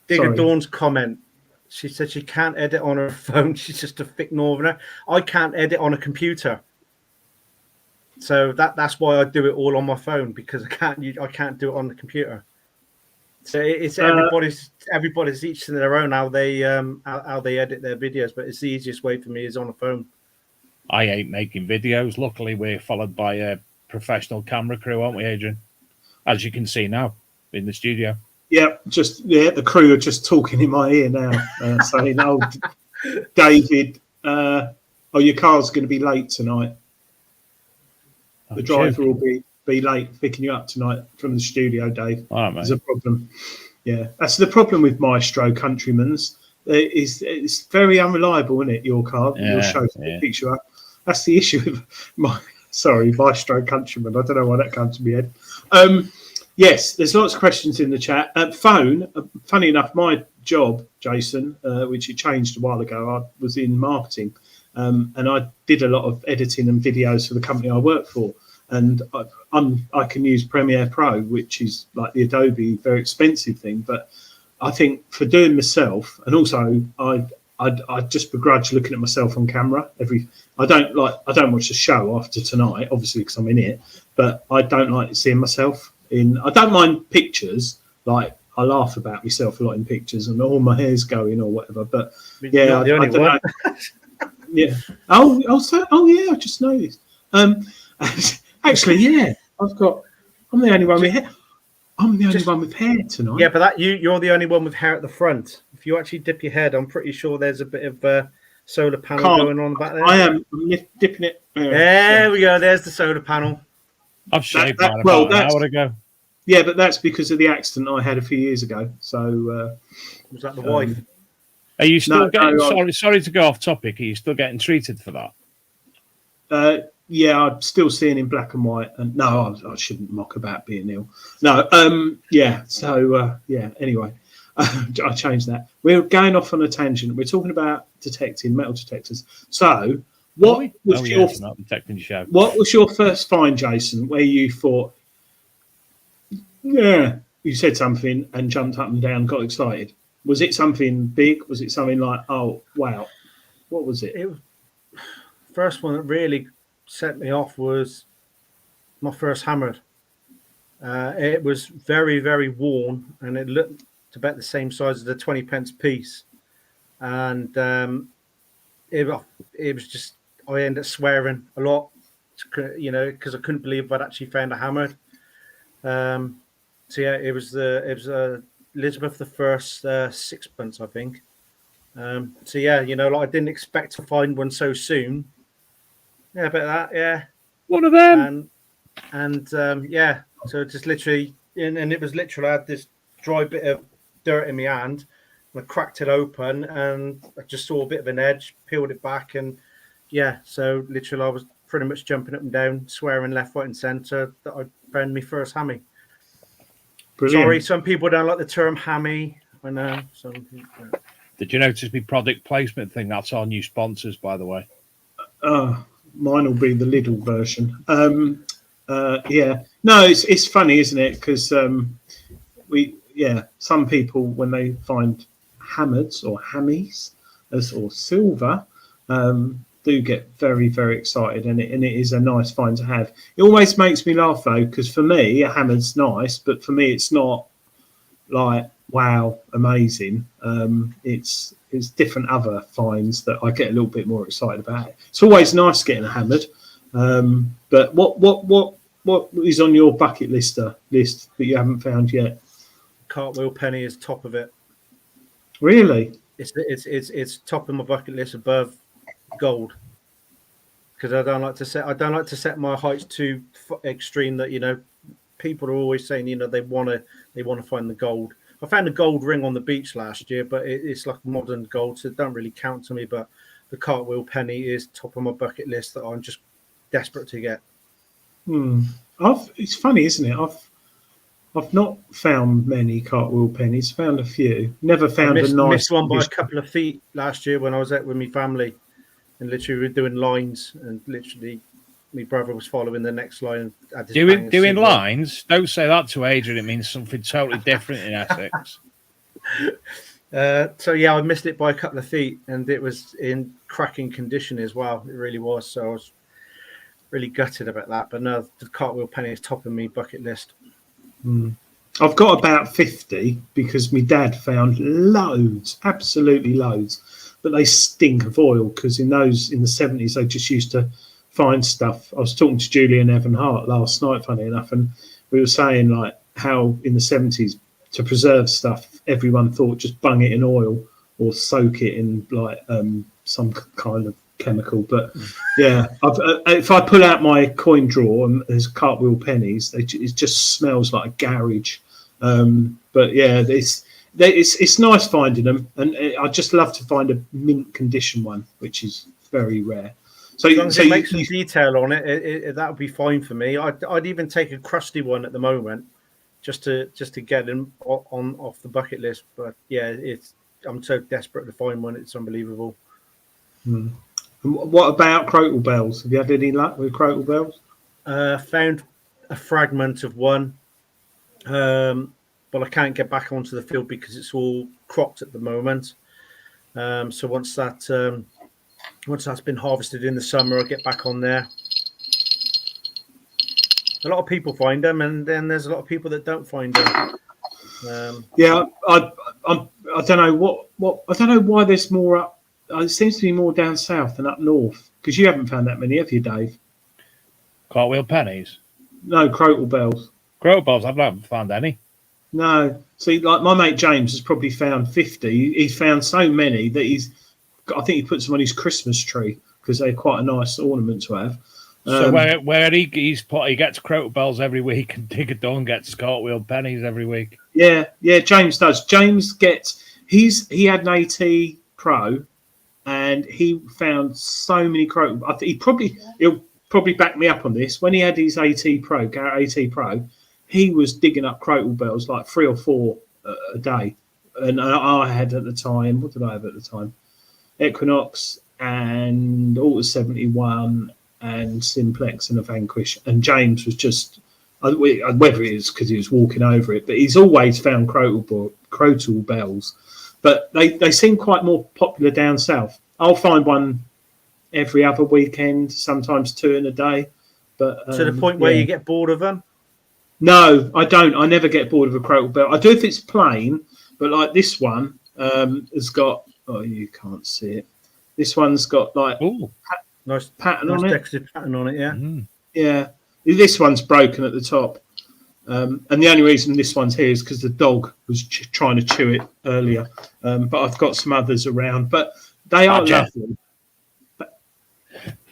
Digger Dawn's comment. She said she can't edit on her phone. She's just a thick northerner. I can't edit on a computer. So that's why I do it all on my phone, because I can't do it on the computer. So it's everybody's each to their own how they edit their videos, but it's the easiest way for me is on a phone. I hate making videos. Luckily, we're followed by a professional camera crew, aren't we, Adrian? As you can see now in the studio. Yeah, the crew are just talking in my ear now, saying, "Oh, David, your car's going to be late tonight. The driver will be late picking you up tonight from the studio, Dave. All right, there's a problem." Yeah, that's the problem with Maestro Countryman's. It's very unreliable, isn't it? Your car, your show picks you up. That's the issue with Maestro Countryman. I don't know why that comes to my head. Yes, there's lots of questions in the chat. Phone, funny enough, my job, Jason, which it changed a while ago, I was in marketing, and I did a lot of editing and videos for the company I work for. And I can use Premiere Pro, which is like the Adobe, very expensive thing. But I think for doing myself, and also I just begrudge looking at myself on camera. I don't watch the show after tonight, obviously because I'm in it. But I don't like seeing myself I don't mind pictures. Like, I laugh about myself a lot in pictures, and all my hair's going or whatever. But yeah, the only one. Yeah. Oh yeah, I just noticed. Actually, yeah, I'm the only one with hair. I'm the only one with hair tonight. Yeah, but you're the only one with hair at the front. If you actually dip your head, I'm pretty sure there's a bit of solar panel going on back there. I am dipping it. There we go. There's the solar panel. I've shaved mine about an hour ago. Yeah, but that's because of the accident I had a few years ago. So was that the wife? Are you still getting? Sorry to go off topic. Are you still getting treated for that? Yeah, I'm still seeing in black and white. And no, I shouldn't mock about being ill. No, yeah. So yeah. Anyway, I changed that. We're going off on a tangent. We're talking about detecting metal detectors. So, what was your first find, Jason? Where you thought, yeah, you said something and jumped up and down, got excited. Was it something big? Was it something like, oh wow, what was it? First one that really set me off was my first hammer. It was very, very worn, and it looked about the same size as a 20p piece. And it was just, I ended up swearing a lot, because I couldn't believe I'd actually found a hammer. So yeah, it was Elizabeth I sixpence, I think. So yeah, I didn't expect to find one so soon. Yeah, about that, yeah. One of them. And yeah, so just literally, and it was literally, I had this dry bit of dirt in my hand, and I cracked it open, and I just saw a bit of an edge, peeled it back, and yeah, so literally I was pretty much jumping up and down, swearing left, right, and centre that I found my first hammy. Brilliant. Sorry, some people don't like the term hammy. I know. Some people. Did you notice my product placement thing? That's our new sponsors, by the way. Mine will be the Lidl version. Yeah. No, it's funny, isn't it? Because some people, when they find hammers or hammies or silver, do get very, very excited, and it is a nice find to have. It always makes me laugh though, because for me a hammer's nice, but for me it's not like wow, amazing. It's different other finds that I get a little bit more excited about. It's always nice getting a hammered. But what is on your bucket list that you haven't found yet? Cartwheel penny is top of it. Really? It's top of my bucket list above gold, because I don't like to set my heights too extreme. That people are always saying they want to find the gold. I found a gold ring on the beach last year, but it's like modern gold, so it don't really count to me. But the cartwheel penny is top of my bucket list that I'm just desperate to get. It's funny, isn't it? I've not found many cartwheel pennies. Found a few. Never found a nice. Missed one by a couple of feet last year when I was out with my family, and literally we were doing lines, and literally my brother was following the next line. Doing lines? Don't say that to Adrian. It means something totally different in Essex. So yeah, I missed it by a couple of feet, and it was in cracking condition as well. It really was. So I was really gutted about that. But no, the cartwheel penny is top of my bucket list. I've got about 50 because my dad found loads, absolutely loads, but they stink of oil because in the 70s they just used to find stuff. I was talking to Julian Evan Hart last night, funny enough, and we were saying like how in the 70s to preserve stuff, everyone thought just bung it in oil or soak it in like some kind of chemical. But yeah, if I pull out my coin drawer and there's cartwheel pennies, it just smells like a garage. But yeah, it's nice finding them, and I just love to find a mint condition one, which is very rare. So as long as it makes some detail on it, that would be fine for me. I'd even take a crusty one at the moment, just to get them off the bucket list. But yeah, I'm so desperate to find one; it's unbelievable. And what about crotal bells? Have you had any luck with crotal bells? Found a fragment of one, but I can't get back onto the field because it's all cropped at the moment. So once that's been harvested in the summer, I'll get back on there. A lot of people find them, and then there's a lot of people that don't find them. Yeah, I don't know I don't know why there's more up. It seems to be more down south than up north, because you haven't found that many, have you, Dave? Cartwheel pennies? No, crotal bells. Crotal bells, I haven't found any. No. See, like my mate James has probably found 50. He's found so many that I think he puts them on his Christmas tree because they're quite a nice ornament to have. So where he gets crotal bells every week, and Digger Dawn gets cartwheel pennies every week. Yeah, James does. James he had an AT Pro, and he found so many crotal. I think he'll probably back me up on this. When he had his AT Pro, he was digging up crotal bells like 3 or 4 a day. And I had at the time, what did I have at the time? Equinox and Alta 71 and Simplex and a Vanquish. And James was just, whether it is because he was walking over it, but he's always found crotal bells. But they seem quite more popular down south. I'll find one every other weekend, sometimes 2 in a day. But to the point where you get bored of them? No, I don't. I never get bored of a crotal bell. I do if it's plain, but like this one has got. Oh, you can't see it. This one's got like nice pattern on it. Decorative pattern on it, yeah. Yeah. This one's broken at the top. And the only reason this one's here is because the dog was trying to chew it earlier. But I've got some others around. But they are lovely.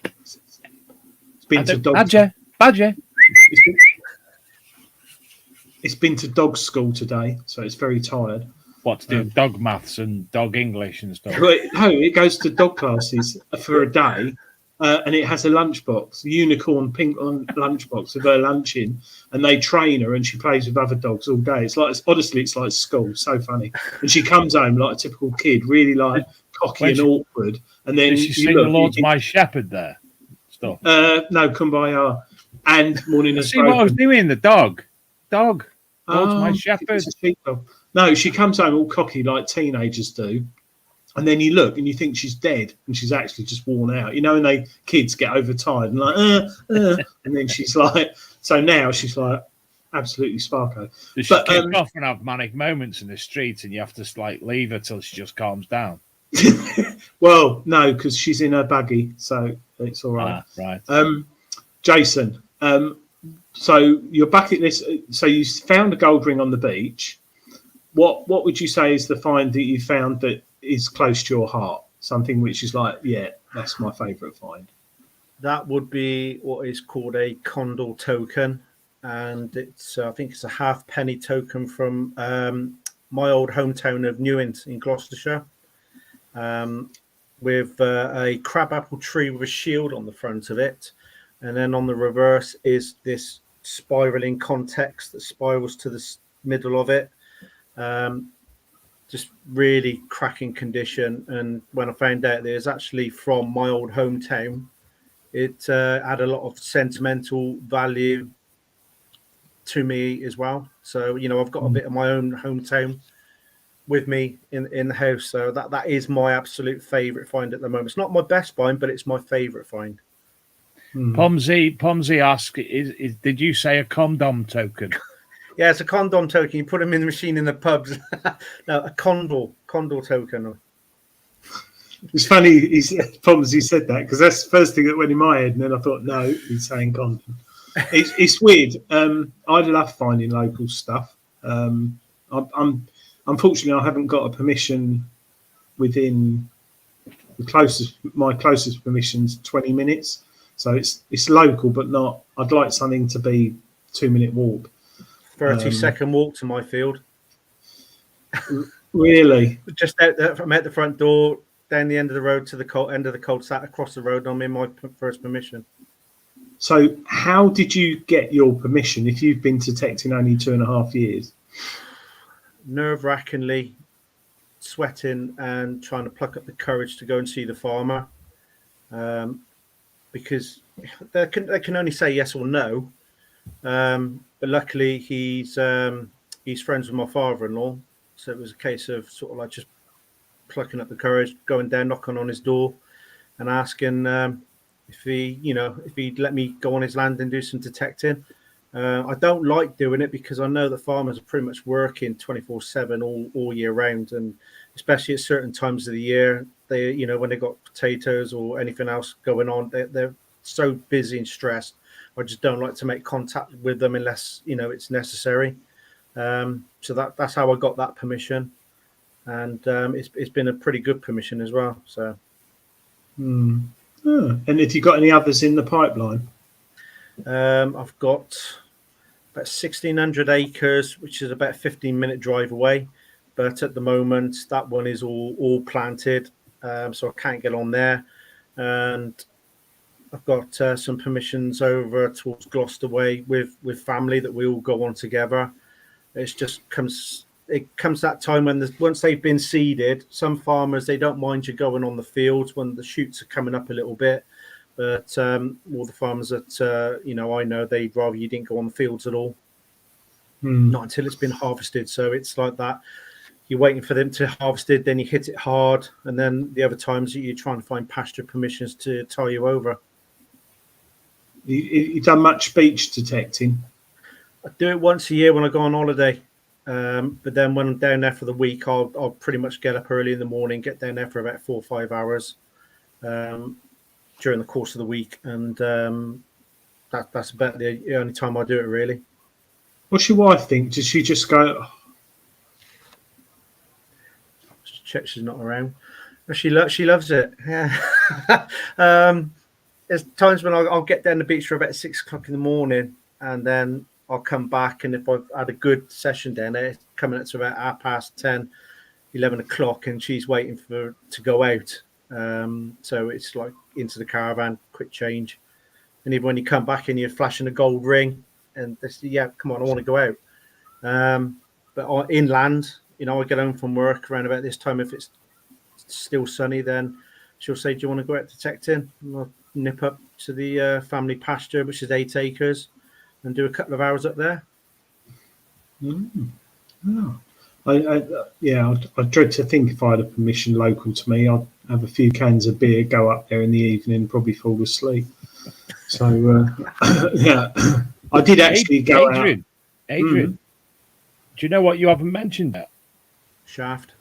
It's been to dog. Badger. It's been to dog school today, so it's very tired. What to do? Dog maths and dog English and stuff. No, it goes to dog classes for a day. and it has a lunchbox, unicorn pink lunchbox with her lunch in, and they train her, and she plays with other dogs all day. Honestly, it's like school. So funny. And she comes home like a typical kid, really like cocky and awkward. And then she sing the Lord's My Shepherd there. Stuff. No, Kumbaya and Morning Has See what I was doing. The dog. Lord's My Shepherd. No, she comes home all cocky like teenagers do. And then you look and you think she's dead, and she's actually just worn out. You know, and kids get overtired and like, and then she's like, so now she's like absolutely sparko. Does she kick off and have manic moments in the street, and you have to like leave her till she just calms down? Well, no, because she's in her buggy, so it's all right. Right. Jason, so your bucket list. So you found a gold ring on the beach. What would you say is the find that you found that is close to your heart? Something which is like, yeah, that's my favourite find. That would be what is called a condor token, and it's I think it's a halfpenny token from my old hometown of Newent in Gloucestershire, with a crabapple tree with a shield on the front of it, and then on the reverse is this spiraling context that spirals to the middle of it. Just really cracking condition. And when I found out there's actually from my old hometown, it had a lot of sentimental value to me as well. So, you know, I've got a bit of my own hometown with me in the house. So that is my absolute favourite find at the moment. It's not my best find, but it's my favourite find. Pomsey asks, is did you say a condom token? Yeah, it's a condom token. You put them in the machine in the pubs. No, a condor token. It's funny he said that, because that's the first thing that went in my head, and then I thought, no, he's saying condom. It's weird. I love finding local stuff. Unfortunately, I haven't got a permission within my closest permission's 20 minutes. So it's local, but not. I'd like something to be 2-minute walk. 30-second walk to my field. Really? Just out there, from out the front door, down the end of the road to the end of the cul-de-sac, across the road. I'm in my first permission. So how did you get your permission if you've been detecting only 2.5 years? Nerve-wrackingly sweating and trying to pluck up the courage to go and see the farmer, because they can only say yes or no. But luckily, he's friends with my father-in-law, so it was a case of sort of like just plucking up the courage, going down, knocking on his door, and asking if he'd let me go on his land and do some detecting. I don't like doing it because I know that farmers are pretty much working 24/7 all year round, and especially at certain times of the year, they when they've got potatoes or anything else going on, they're so busy and stressed. I just don't like to make contact with them unless it's necessary. So that's how I got that permission, and it's been a pretty good permission as well. So, and have you got any others in the pipeline? I've got about 1,600 acres, which is about a 15-minute drive away. But at the moment, that one is all planted, so I can't get on there. And I've got some permissions over towards Gloucester way with family that we all go on together. It comes that time when once they've been seeded, some farmers, they don't mind you going on the fields when the shoots are coming up a little bit. But all the farmers that I know, they'd rather you didn't go on the fields at all, not until it's been harvested. So it's like that. You're waiting for them to harvest it, then you hit it hard, and then the other times you're trying to find pasture permissions to tie you over. You done much beach detecting? I do it once a year when I go on holiday. But then when I'm down there for the week, I'll pretty much get up early in the morning, get down there for about 4 or 5 hours during the course of the week, and that's about the only time I do it, really. What's your wife think? Does she just go? Check she's not around. She loves it. Yeah. There's times when I'll get down the beach for about 6 o'clock in the morning, and then I'll come back, and if I've had a good session down there, coming up to about 10:30, 11 o'clock, and she's waiting to go out. So it's like into the caravan, quick change. And even when you come back in, you're flashing a gold ring, and they say, "Yeah, come on, I want to go out." But inland, I get home from work around about this time. If it's still sunny, then she'll say, "Do you want to go out detecting?" And I'll nip up to the family pasture, which is 8 acres, and do a couple of hours up there. Oh. I dread to think if I had a permission local to me, I'd have a few cans of beer, go up there in the evening, probably fall asleep. So, yeah, I did actually go out. Adrian, do you know what you haven't mentioned yet? Shaft.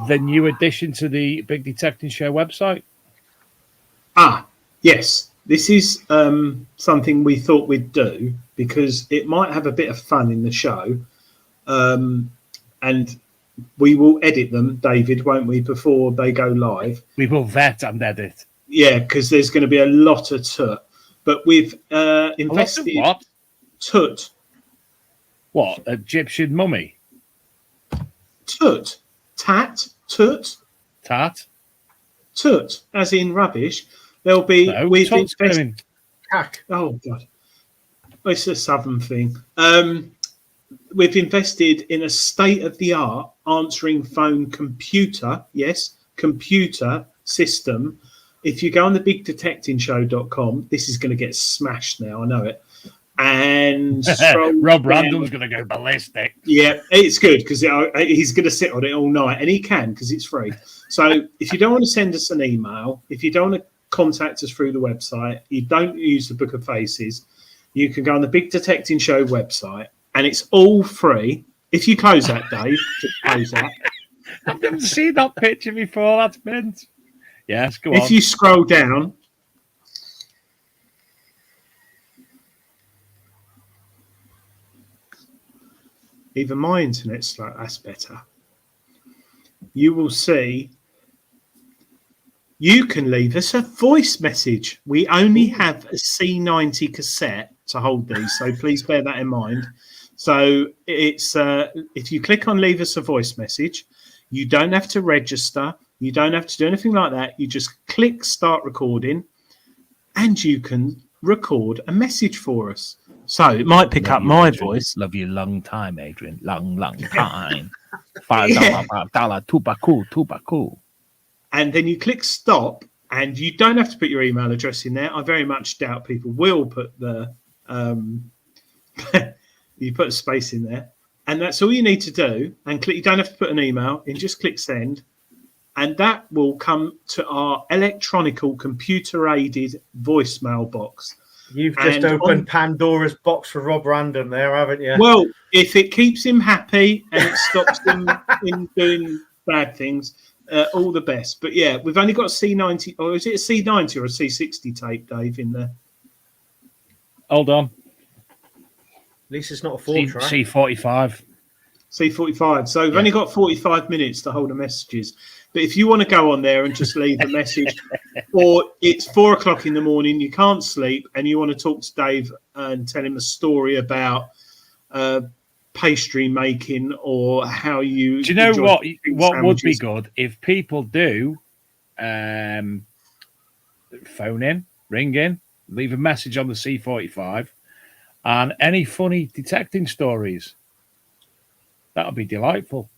The new addition to the Big Detecting Show website. Yes. This is something we thought we'd do because it might have a bit of fun in the show. And we will edit them, David, won't we, before they go live? We will vet and edit. Yeah, because there's going to be a lot of tut. But we've invested... What? Tut. What? Egyptian mummy? Tut. Tat. Tut. Tat. Tut, as in rubbish. There'll be... No, we've invested... Oh, God. It's a southern thing. We've invested in a state-of-the-art answering phone computer system. If you go on the bigdetectingshow.com, this is going to get smashed now, I know it. And Rob Randall's going to go ballistic. Yeah, it's good because he's going to sit on it all night, and he can because it's free. So if you don't want to send us an email, if you don't want to contact us through the website, you don't use the Book of Faces, you can go on the Big Detecting Show website, and it's all free. If you close that, Dave, just close that. I've never seen that picture before. That's mint. Yes, go on. If you scroll down, even my internet's slow. That's better. You will see. You can leave us a voice message. We only have a C90 cassette to hold these, so please bear that in mind. So it's if you click on leave us a voice message, you don't have to register. You don't have to do anything like that. You just click start recording and you can record a message for us. So it might pick up my voice. Love you long time, Adrian. Long time. $5 tubaku. And then you click stop and you don't have to put your email address in there. I very much doubt people will put the you put a space in there, and that's all you need to do. And click. You don't have to put an email in. Just click send, and that will come to our electronical computer-aided voicemail box. You've just opened Pandora's box for Rob Random there, haven't you? Well, if it keeps him happy and it stops him in doing bad things, all the best. But yeah, we've only got a C90, or is it a C90 or a C60 tape, Dave, in there? Hold on. At least it's not a 4-track. C45. C45. So we've only got 45 minutes to hold the messages. But if you want to go on there and just leave a message, or it's 4 o'clock in the morning, you can't sleep, and you want to talk to Dave and tell him a story about pastry making or how you... Do you know what would be good if people do phone in, ring in, leave a message on the C45 and any funny detecting stories? That would be delightful.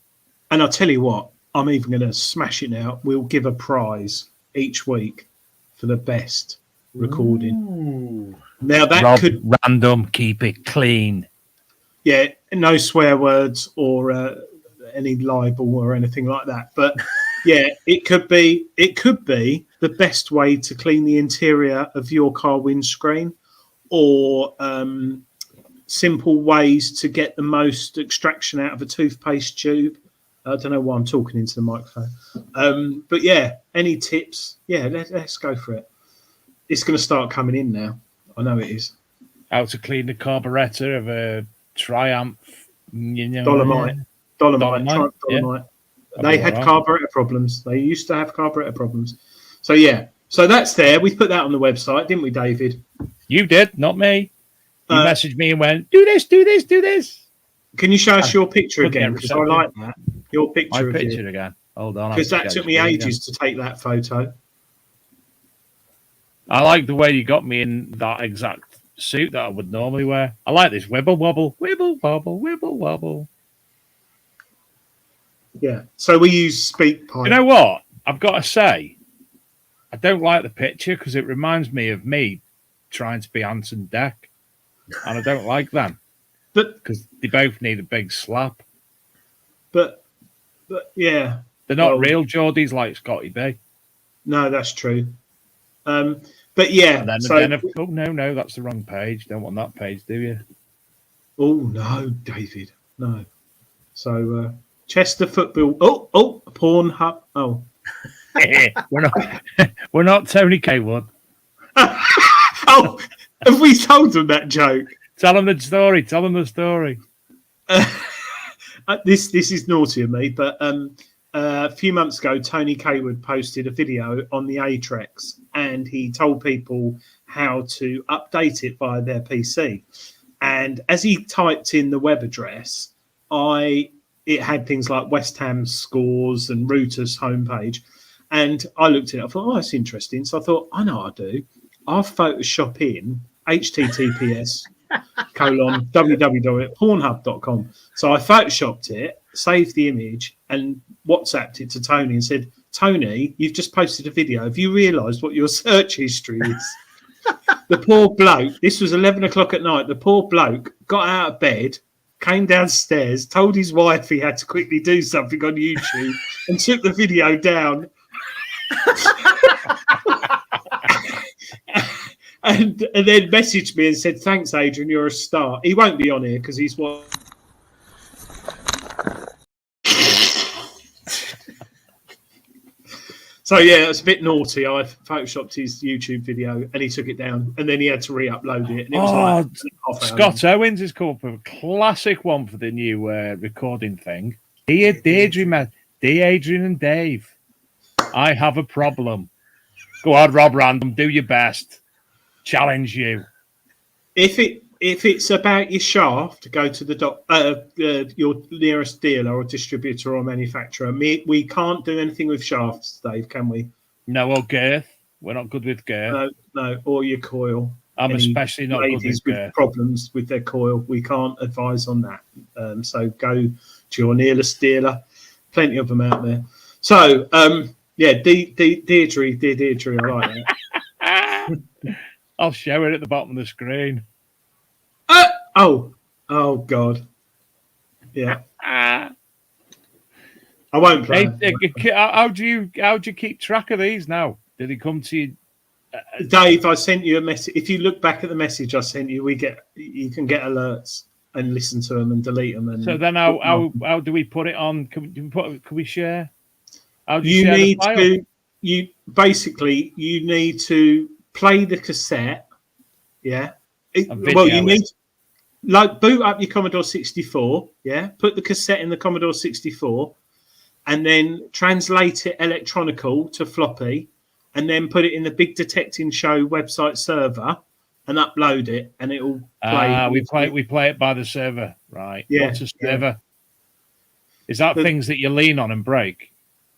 And I'll tell you what, I'm even going to smash it now. We'll give a prize each week for the best recording. Ooh. Now that Rob could... Random, keep it clean. Yeah, no swear words or any libel or anything like that. But yeah, it could be the best way to clean the interior of your car windscreen, or simple ways to get the most extraction out of a toothpaste tube. I don't know why I'm talking into the microphone. But yeah, any tips? Yeah, let's go for it. It's going to start coming in now. I know it is. How to clean the carburettor of a Triumph, Dolomite. Yeah. They had carburetor problems. They used to have carburetor problems. So yeah, so that's there. We put that on the website, didn't we, David? You did, not me. You messaged me and went, do this, do this, do this. Can you show us your picture again? Because I like that. Your picture. My picture again. Hold on. Because that took me ages to take that photo. I like the way you got me in that exact suit that I would normally wear. I like this wibble wobble, wibble wobble, wibble wobble. Yeah. So we use SpeakPipe. You know what? I've got to say, I don't like the picture because it reminds me of me trying to be Anson Deck, and I don't like them. But because they both need a big slap. But yeah, they're not real Geordies like Scotty B. No, that's true. But yeah, oh no, that's the wrong page. Don't want that page, do you? Oh no, David, no. So Chester football. Oh, Pornhub. Oh, we're not Tony K Wood. Oh, have we told them that joke? Tell them the story. Tell them the story. This is naughty of me, but a few months ago, Tony Kaywood posted a video on the Atrex, and he told people how to update it via their PC. And as he typed in the web address, it had things like West Ham's scores and Reuters homepage. And I looked at it, I thought, oh, that's interesting. So I thought, I know what I'll do. I'll Photoshop in HTTPS www.pornhub.com. So I photoshopped it, saved the image, and WhatsApped it to Tony and said, Tony, you've just posted a video. Have you realised what your search history is? The poor bloke, this was 11 o'clock at night, the poor bloke got out of bed, came downstairs, told his wife he had to quickly do something on YouTube and took the video down. And then messaged me and said, thanks, Adrian, you're a star. He won't be on here because he's what. So, yeah, it was a bit naughty. I photoshopped his YouTube video and he took it down and then he had to re-upload it. And it was Scott Owens has come up with a classic one for the new recording thing. Dear Adrian and Dave, I have a problem. Go on, Rob Random, do your best. Challenge you. If it's about your shaft, go to your nearest dealer or distributor or manufacturer. We can't do anything with shafts, Dave, can we? No, or girth. We're not good with girth. No, or your coil. I'm especially not good with girth. Problems with their coil. We can't advise on that. So go to your nearest dealer. Plenty of them out there. So, Deirdre, I like that. I'll show it at the bottom of the screen. Oh God. Yeah. I won't play. How do you keep track of these now? Did he come to you? Dave, I sent you a message. If you look back at the message I sent you, you can get alerts and listen to them and delete them. And so then how do we put it on? Can we share? How do you need to you need to play the cassette. Yeah. You need boot up your Commodore 64. Yeah. Put the cassette in the Commodore 64 and then translate it electronical to floppy and then put it in the Big Detecting Show website server and upload it and it will play. We play it by the server. Right. Yeah. What's a server? Yeah. Is that things that you lean on and break?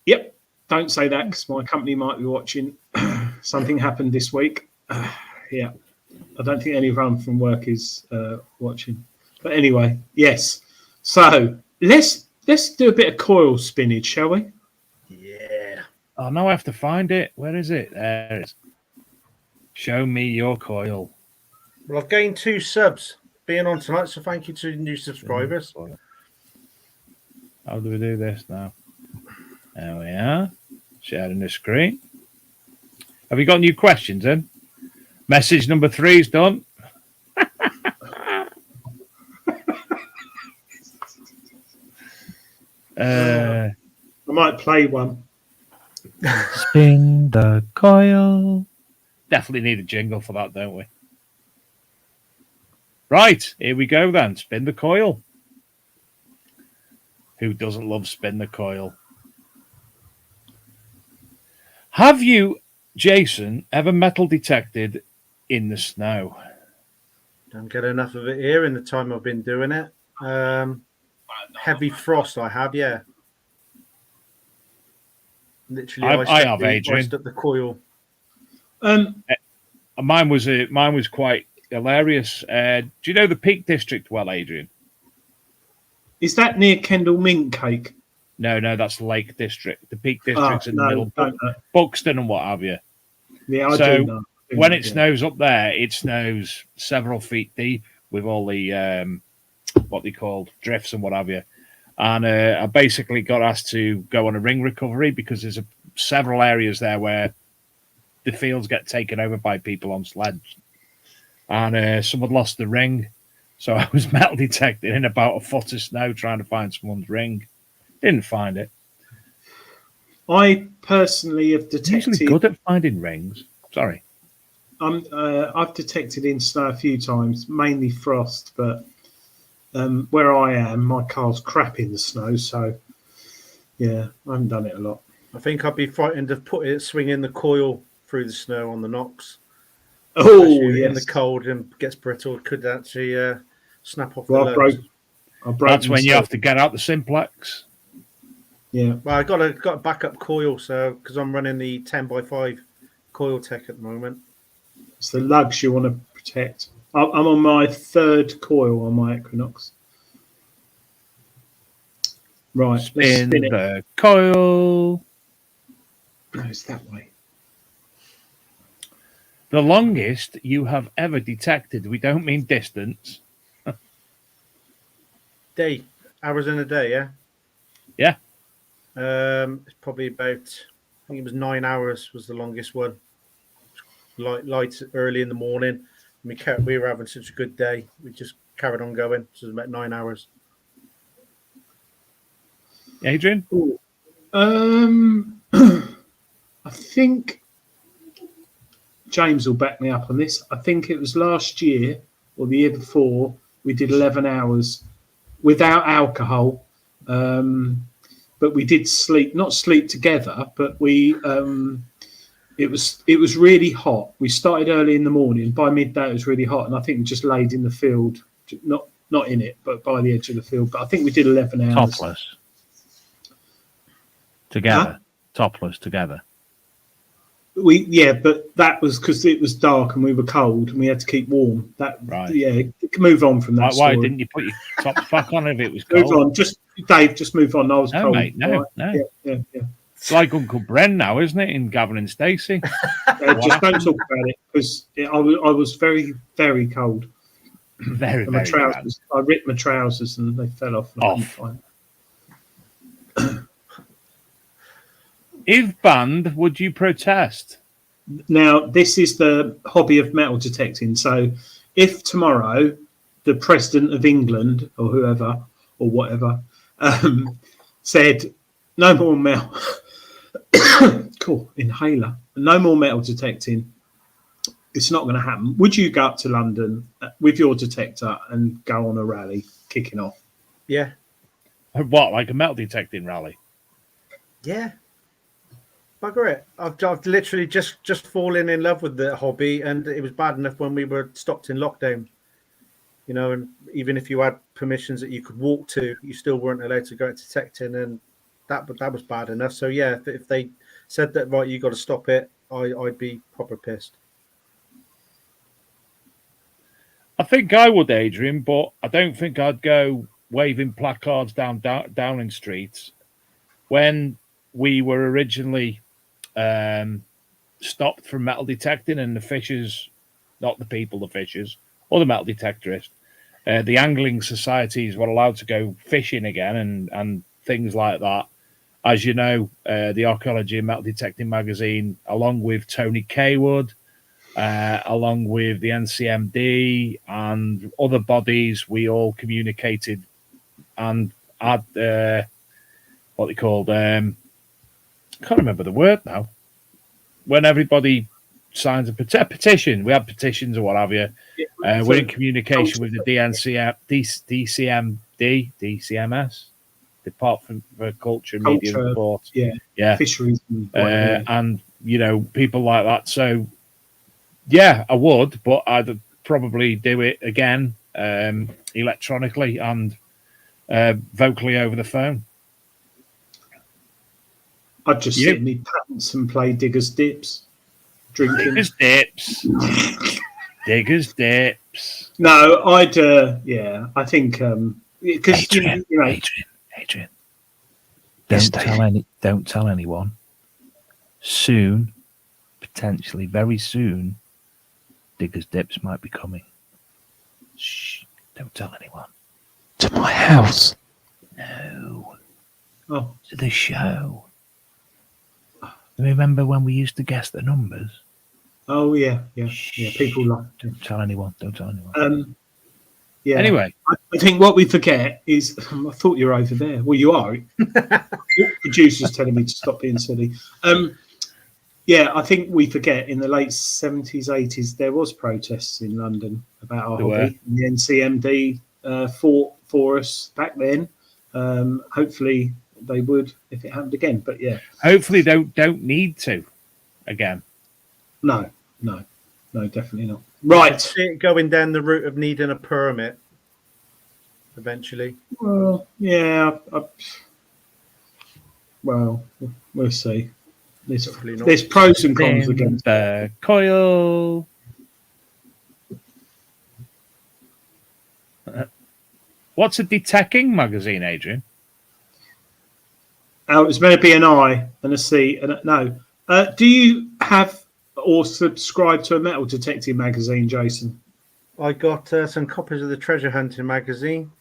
Yep. Don't say that because my company might be watching. Something happened this week. Yeah. I don't think anyone from work is watching. But anyway, yes. So let's do a bit of coil spinach, shall we? Yeah. Oh, no, I have to find it. Where is it? There it is. Show me your coil. Well, I've gained 2 subs being on tonight, so thank you to new subscribers. How do we do this now? There we are. Sharing the screen. Have you got new questions in? Message number 3 is done. I might play one. Spin the coil. Definitely need a jingle for that, don't we? Right, here we go then. Spin the coil. Who doesn't love spin the coil? Have you, Jason, ever metal detected in the snow? Don't get enough of it here in the time I've been doing it. Heavy frost, I have, yeah. Literally, I have, Adrian. At the coil. mine was quite hilarious. Do you know the Peak District well, Adrian? Is that near Kendal Mint Cake? No, that's Lake District. The Peak District's in the middle, Buxton and what have you. Yeah, I do know. When it snows up there, it snows several feet deep with all the what they called drifts and what have you. And I basically got asked to go on a ring recovery because there's several areas there where the fields get taken over by people on sleds. And someone lost the ring. So I was metal detected in about a foot of snow trying to find someone's ring. Didn't find it. I personally have detected... Usually good at finding rings. Sorry. I've detected in snow a few times, mainly frost, but where I am, my car's crap in the snow, so yeah, I haven't done it a lot. I think I'd be frightened of swinging the coil through the snow on the knocks. Oh, yes. In the cold and gets brittle, could actually snap off the lugs. That's when you have to get out the simplex. Yeah. Well, I got a backup coil, so because I'm running the 10x5 coil tech at the moment. It's the lugs you want to protect. I'm on my third coil on my Equinox. Right, spin the coil. No, it's that way. The longest you have ever detected. We don't mean distance. Day, hours in a day, yeah. Yeah. It's probably about. I think it was 9 hours was the longest one. Light early in the morning. We were having such a good day. We just carried on going. So it was about 9 hours. Adrian? I think James will back me up on this. I think it was last year or the year before we did 11 hours without alcohol. But we did not sleep together, but we it was really hot. We started early in the morning. By midday, it was really hot, and I think we just laid in the field, not in it, but by the edge of the field. But I think we did 11 hours. Topless. Together. Huh? Topless together. But that was because it was dark and we were cold and we had to keep warm. Right. Yeah, move on from that. Why didn't you put your tops back on if it was cold? Move on. Dave, just move on. I was cold. Mate, no. Yeah. It's like Uncle Bren now, isn't it, in Gavin and Stacey? Just don't talk about it because I was very, very cold. Very, my trousers. Bad. I ripped my trousers and they fell off. If banned, would you protest? Now, this is the hobby of metal detecting. So if tomorrow the President of England or whoever or whatever said no more metal, cool, inhaler, no more metal detecting, it's not going to happen. Would you go up to London with your detector and go on a rally kicking off? Yeah. What, like a metal detecting rally? Yeah. Bugger it. I've literally just fallen in love with the hobby, and it was bad enough when we were stopped in lockdown. You know, and even if you had permissions that you could walk to, you still weren't allowed to go out detecting, and that was bad enough. So yeah, if they said that, right, you got to stop it, I'd be proper pissed. I think I would, Adrian, but I don't think I'd go waving placards down Downing streets. When we were originally stopped from metal detecting, and the fishers, not the people, the fishers, or the metal detectorist, the angling societies were allowed to go fishing again and things like that. As you know, the Archaeology and Metal Detecting magazine, along with Tony Kaywood, along with the NCMD and other bodies, we all communicated and had what they called, I can't remember the word now. When everybody signs a petition, we had petitions or what have you. We're in communication with the DCMS, Department for Culture, Media and Sport. Yeah. Fisheries. And, you know, people like that. So, yeah, I would, but I'd probably do it again electronically and vocally over the phone. I'd just sit in my pants and play Digger's Dips. drinking. Diggers dips. Diggers dips. No, I'd. I think because Adrian. Don't tell anyone. Soon, potentially very soon, Diggers dips might be coming. Shh! Don't tell anyone. To my house. No. Oh. To the show. Remember when we used to guess the numbers? Oh yeah. People like. Don't tell anyone. Yeah. Anyway, I think what we forget is I thought you were over there. Well, you are. Producers telling me to stop being silly. Yeah, I think we forget in the late 70s, 80s there was protests in London about our hobby. And the NCMD fought for us back then. Hopefully they would if it happened again. But yeah, hopefully they don't need to again. No, definitely not. Right, see it going down the route of needing a permit eventually. Well, yeah. Well, we'll see. There's pros and cons against the coil. What's a detecting magazine, Adrian? Oh, it's meant to be an I and a C and no. Do you have or subscribe to a metal detecting magazine, Jason? I got some copies of the treasure hunting magazine.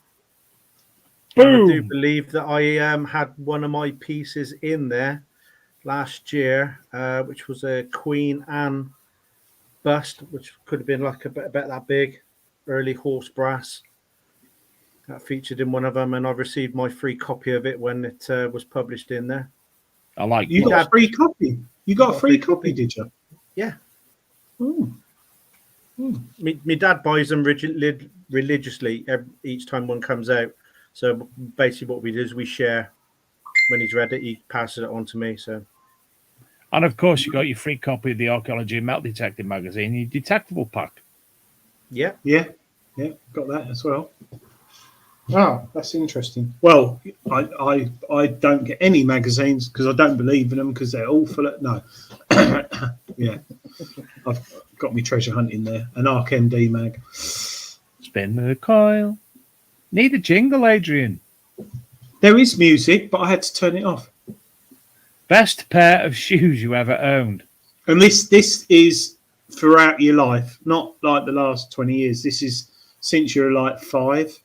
Boom. I do believe that I had one of my pieces in there last year, which was a Queen Anne bust, which could have been like about that big, early horse brass. That featured in one of them, and I received my free copy of it when it was published in there. I like you got a free copy. You got a free copy, did you? Yeah. My dad buys them religiously each time one comes out. So basically, what we do is we share. When he's read it, he passes it on to me. So, and of course, you got your free copy of the Archaeology and Metal Detecting magazine, your detectable pack. Yeah, got that as well. Oh, that's interesting. Well, I don't get any magazines because I don't believe in them because they're all full of no. Yeah, I've got my treasure hunting there, an ArkMD mag. Spin the coil. Need a jingle, Adrian. There is music, but I had to turn it off. Best pair of shoes you ever owned. And this is throughout your life, not like the last 20 years. This is since you're like 5.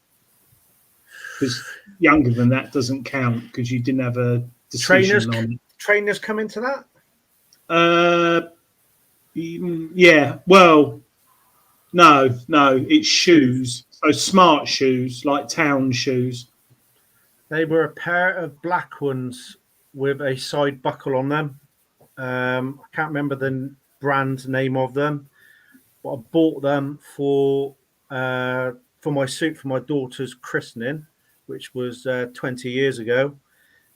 Because younger than that doesn't count because you didn't have a decision on it. Trainers come into that? Yeah. Well, no. It's shoes. So smart shoes, like town shoes. They were a pair of black ones with a side buckle on them. I can't remember the brand name of them, but I bought them for my suit for my daughter's christening, which was 20 years ago,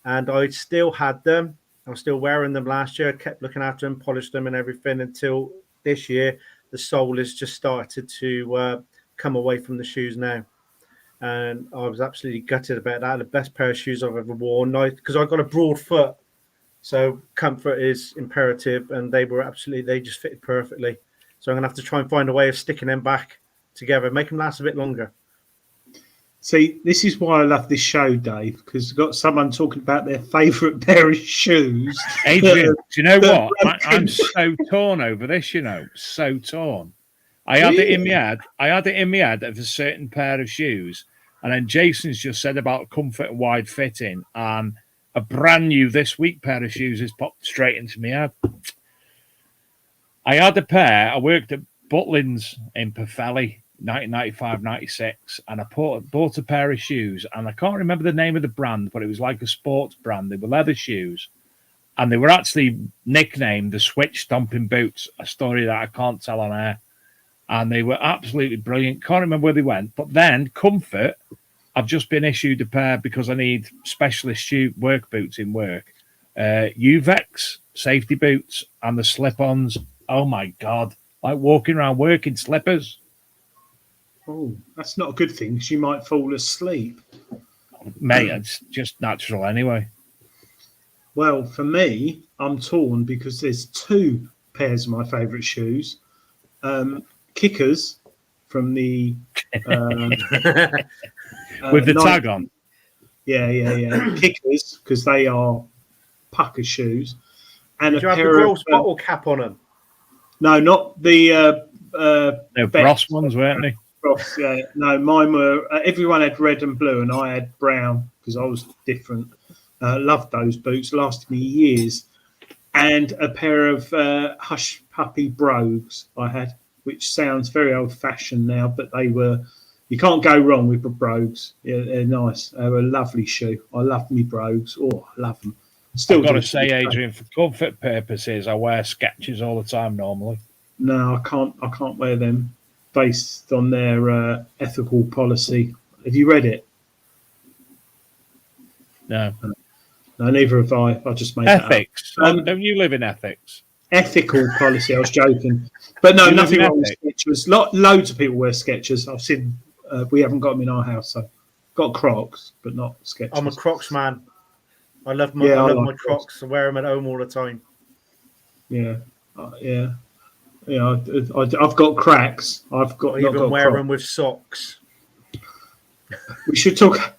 and I still had them. I was still wearing them last year. I kept looking after them, polished them and everything until this year. The sole has just started to come away from the shoes now. And I was absolutely gutted about that. The best pair of shoes I've ever worn, because I've got a broad foot. So comfort is imperative, and they just fitted perfectly. So I'm going to have to try and find a way of sticking them back together, make them last a bit longer. See, this is why I love this show, Dave, because we've got someone talking about their favourite pair of shoes. Adrian, do you know what? I'm so torn over this, so torn. I had it in my head of a certain pair of shoes, and then Jason's just said about comfort and wide fitting, and a brand new this week pair of shoes has popped straight into my head. I had a pair. I worked at Butlins in Purfelly, 1995-96, and I bought a pair of shoes, and I can't remember the name of the brand, but it was like a sports brand. They were leather shoes, and they were actually nicknamed the Switch Stomping Boots, a story that I can't tell on air. And they were absolutely brilliant. Can't remember where they went. But then, comfort, I've just been issued a pair because I need specialist work boots in work. Uvex safety boots and the slip-ons. Oh, my God. Like walking around work in slippers. Oh, that's not a good thing because you might fall asleep. Mate, it's just natural anyway. Well, for me, I'm torn because there's 2 pairs of my favourite shoes. Kickers from the with the tag on. Yeah. Kickers, because they are pucker shoes. And Did you have the Gross bottle cap on them? No, not the. They're Bros ones, weren't they? Bros, yeah. No, mine were. Everyone had red and blue, and I had brown because I was different. Loved those boots. Lasted me years. And a pair of Hush Puppy Brogues I had, which sounds very old-fashioned now, but they were. You can't go wrong with the Brogues. Yeah, they're nice. They were a lovely shoe. I love me Brogues. Oh, I love them. Still, I've got to say, Adrian, for comfort purposes, I wear Skechers all the time normally. No, I can't wear them based on their ethical policy. Have you read it? No. No, neither have I. I just made ethics. Don't you live in ethics? Ethical policy. I was joking, but no, nothing wrong with Skechers. Loads of people wear Skechers. I've seen. We haven't got them in our house, so got Crocs, but not Skechers. I'm a Crocs man. I love my Crocs. I wear them at home all the time. Yeah. I've got cracks. I've got. I even wear them with socks. We should talk.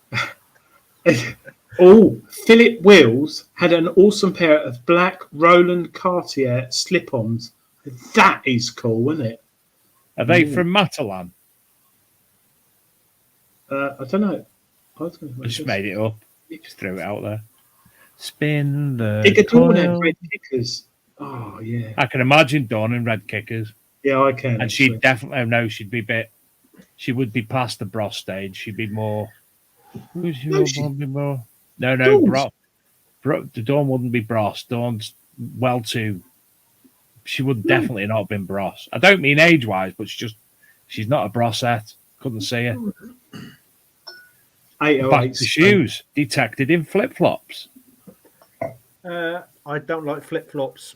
Oh, Philip Wills had an awesome pair of black Roland Cartier slip-ons. That is cool, isn't it? Are they from Matalan? I don't know. I just made it up. Just threw it out there. Spin the Dawn had red kickers. Oh, yeah. I can imagine Dawn in red kickers. Yeah, I can. And she'd definitely know she'd be she would be past the Bros stage. She'd be more. No, the Dawn wouldn't be Bros. Dawn's well too. She would definitely not have been Bros. I don't mean age-wise, but she's not a Brosette. Couldn't see her. Back to shoes. Detected in flip-flops. I don't like flip-flops.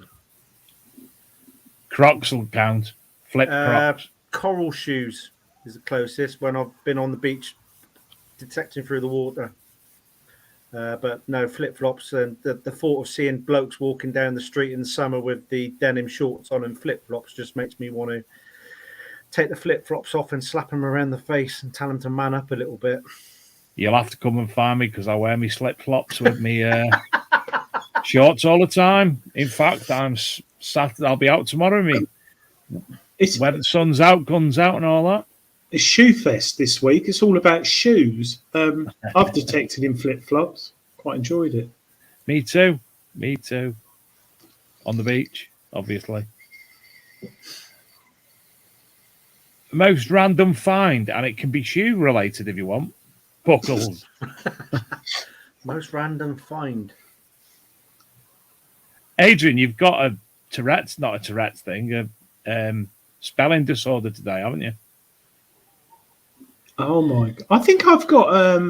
Crocs will count. Flip-flops. Coral shoes is the closest when I've been on the beach detecting through the water. But no flip-flops, and the thought of seeing blokes walking down the street in the summer with the denim shorts on and flip-flops just makes me want to take the flip-flops off and slap them around the face and tell them to man up a little bit. You'll have to come and find me because I wear me slip-flops with me shorts all the time. In fact, I'll be out tomorrow. Where the sun's out, guns out, and all that. It's Shoe Fest this week. It's all about shoes. I've detected in flip-flops. Quite enjoyed it. Me too. On the beach, obviously. Most random find, and it can be shoe related if you want. Buckles. Most random find. Adrian, you've got a Tourette's, not a Tourette's thing, a spelling disorder today, haven't you? Oh my God. I think I've got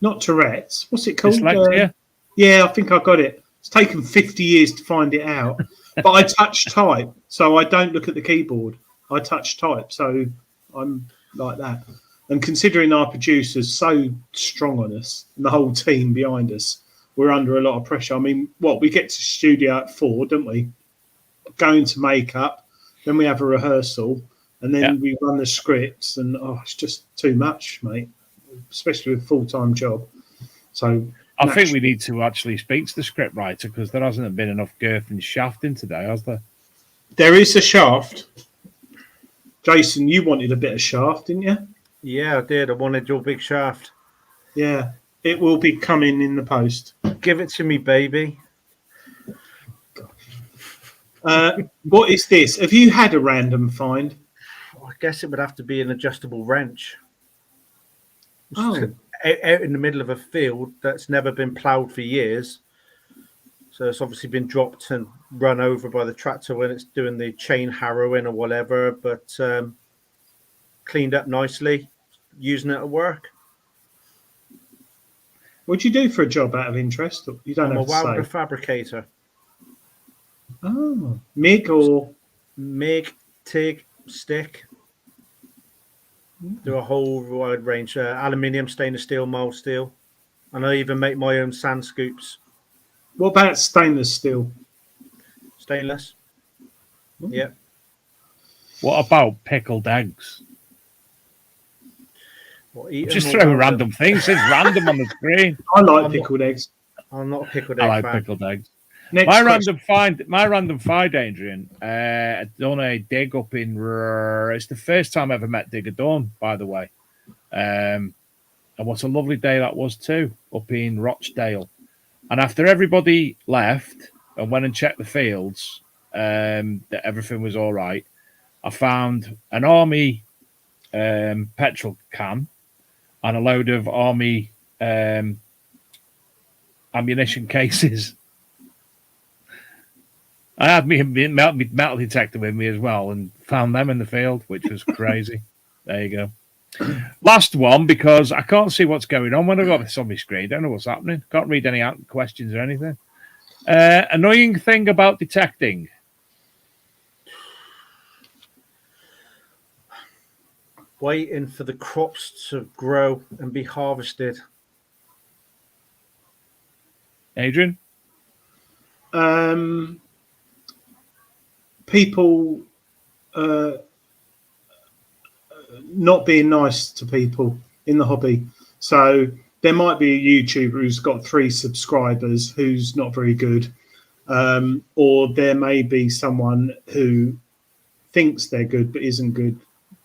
not Tourette's. What's it called? Dyslexia? Yeah, I think I got it. It's taken 50 years to find it out. But I touch type, so I don't look at the keyboard. I touch type, so I'm like that. And considering our producer's so strong on us and the whole team behind us, we're under a lot of pressure. I mean, we get to studio at 4, don't we? Go into makeup, then we have a rehearsal, and then we run the scripts, and it's just too much, mate, especially with a full-time job. So I think we need to actually speak to the script writer because there hasn't been enough girth and shafting today, has there? There is a shaft. Jason, you wanted a bit of shaft, didn't you? Yeah, I did. I wanted your big shaft. Yeah, it will be coming in the post. Give it to me, baby. What is this? Have you had a random find? I guess it would have to be an adjustable wrench. Oh. Out in the middle of a field that's never been ploughed for years. So it's obviously been dropped and run over by the tractor when it's doing the chain harrowing or whatever, but cleaned up nicely, using it at work. What do you do for a job out of interest? You don't I'm have a welder fabricator. Oh, MIG or? MIG, TIG, stick. Do a whole wide range. Aluminium, stainless steel, mild steel. And I even make my own sand scoops. What about stainless steel? Stainless. Yeah. What about pickled eggs? Just throw random things. It's random on the screen. I like pickled eggs. I'm not a pickled egg I like fan. pickled eggs. My random find, Adrian. I've done a dig up in. It's the first time I ever met Digger Dawn, by the way. And what a lovely day that was too, up in Rochdale. And after everybody left and went and checked the fields, that everything was all right, I found an army petrol can and a load of army ammunition cases. I had my metal detector with me as well and found them in the field, which was crazy. There you go. Last one, because I can't see what's going on when I've got this on my screen. Don't know what's happening. Can't read any questions or anything. Annoying thing about detecting. Waiting for the crops to grow and be harvested. Adrian? People not being nice to people in the hobby. So there might be a YouTuber who's got 3 subscribers who's not very good. Or there may be someone who thinks they're good but isn't good.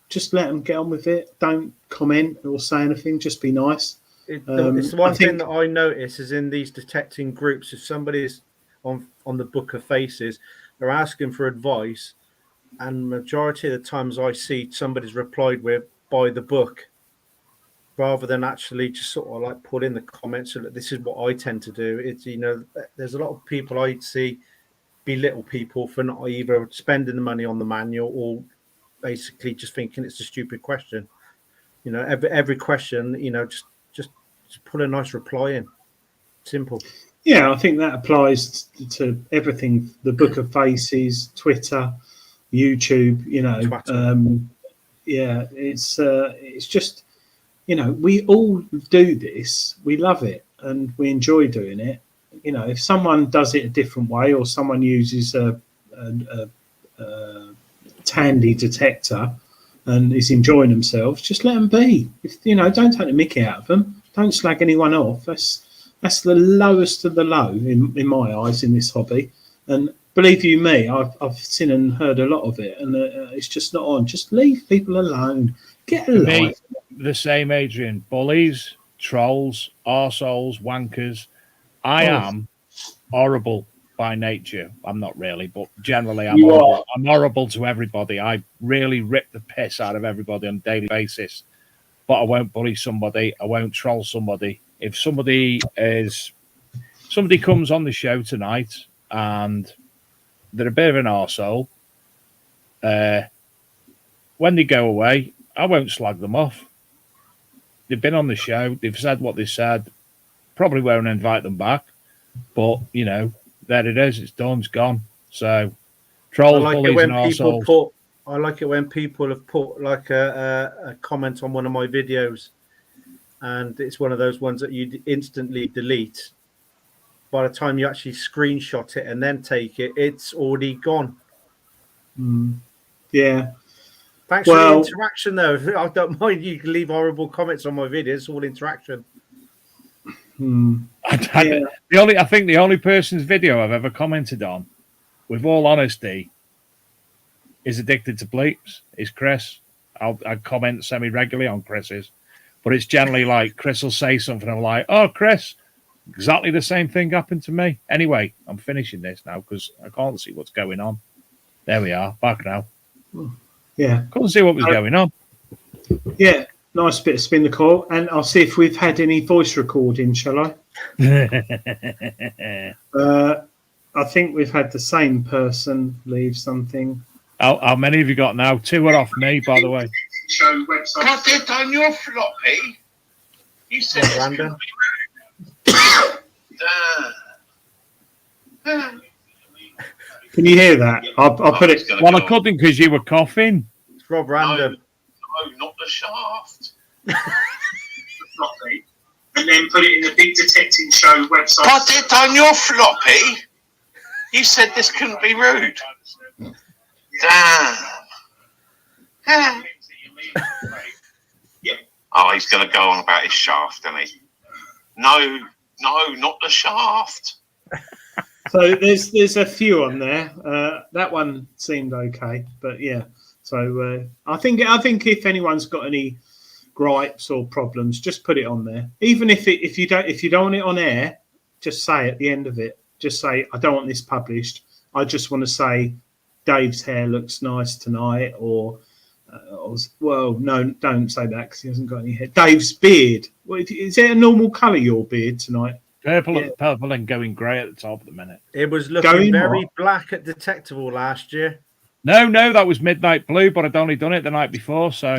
Just let them get on with it. Don't comment or say anything. Just be nice. It's the one thing that I notice is in these detecting groups, if somebody's on the Book of Faces, they're asking for advice, and majority of the times I see somebody's replied with "buy the book," rather than actually just sort of like put in the comments. So that this is what I tend to do. It's there's a lot of people I see belittle people for not either spending the money on the manual or basically just thinking it's a stupid question. Every question, just put a nice reply in. Simple. Yeah, I think that applies to everything. The Book of Faces, Twitter, YouTube. Yeah, it's just we all do this. We love it and we enjoy doing it. If someone does it a different way or someone uses a Tandy detector and is enjoying themselves, just let them be. Don't take the mickey out of them. Don't slag anyone off. That's the lowest of the low in my eyes in this hobby. And believe you me, I've seen and heard a lot of it, and it's just not on. Just leave people alone. Get a life. The same, Adrian. Bullies, trolls, arseholes, wankers. I am horrible by nature. I'm not really, but generally I'm horrible. I'm horrible to everybody. I really rip the piss out of everybody on a daily basis. But I won't bully somebody. I won't troll somebody. If somebody comes on the show tonight and they're a bit of an arsehole, when they go away, I won't slag them off. They've been on the show. They've said what they said. Probably won't invite them back. But, there it is. It's done. It's gone. So, trolls, bullies, and arseholes. I like it when people have put like a comment on one of my videos, and it's one of those ones that you instantly delete. By the time you actually screenshot it and then take it, it's already gone. Yeah. Thanks for the interaction, though. I don't mind. You can leave horrible comments on my videos. It's all interaction. I think the only person's video I've ever commented on, with all honesty, is addicted to bleeps. Is Chris. I comment semi-regularly on Chris's, but it's generally like Chris will say something and I'm like, oh, Chris, exactly the same thing happened to me. Anyway, I'm finishing this now because I can't see what's going on. There we are, back now. Yeah. Couldn't see what was going on. Yeah, nice bit of spin the coil, and I'll see if we've had any voice recording, shall I? I think we've had the same person leave something. How many have you got now? 2 are off me, by the way. Show website. Got it on your floppy. You said Random. Can you hear that? I'll put it. Well, I couldn't because you were coughing. It's Rob Random. No, not the shaft. The floppy. And then put it in the big detecting show website. Got it on your floppy. You said this couldn't be rude. Damn. Oh, he's going to go on about his shaft, isn't he? No, not the shaft. So there's a few on there. That one seemed okay, but yeah. So I think if anyone's got any gripes or problems, just put it on there. Even if you don't want it on air, just say at the end of it. Just say, I don't want this published. I just want to say Dave's hair looks nice tonight, or well, no, don't say that because he hasn't got any hair. Dave's beard. Is it a normal colour, your beard tonight? Purple and going grey at the top at the minute. It was looking very black at Detectable last year. No, that was Midnight Blue, but I'd only done it the night before, so.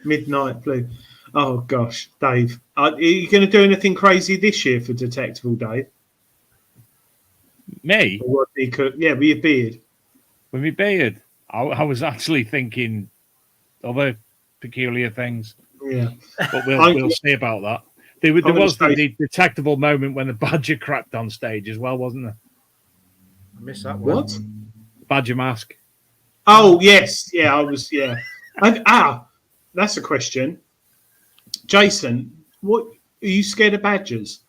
Midnight Blue. Oh, gosh, Dave. Are you going to do anything crazy this year for Detectable, Dave? Me? Yeah, with your beard. With my beard? I was actually thinking other peculiar things. Yeah. But we'll see about that. There was the Detectable moment when the Badger cracked on stage as well, wasn't there? I missed that one. What? Badger mask. Oh, yes. Yeah, I was, yeah. That's a question. Jason, what are you scared of badgers?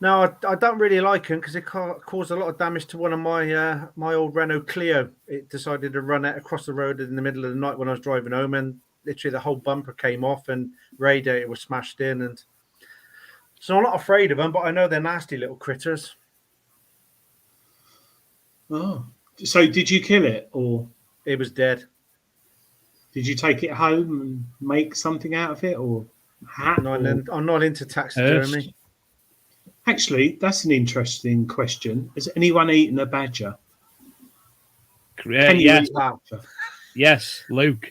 No, I don't really like them because it caused a lot of damage to one of my old Renault Clio. It decided to run out across the road in the middle of the night when I was driving home, and literally the whole bumper came off and radiator was smashed in. And so I'm not afraid of them, but I know they're nasty little critters. Oh, so did you kill it, or it was dead? Did you take it home and make something out of it, or hat? I'm not into taxidermy. Actually, that's an interesting question. Has anyone eaten a badger? Yes, Luke.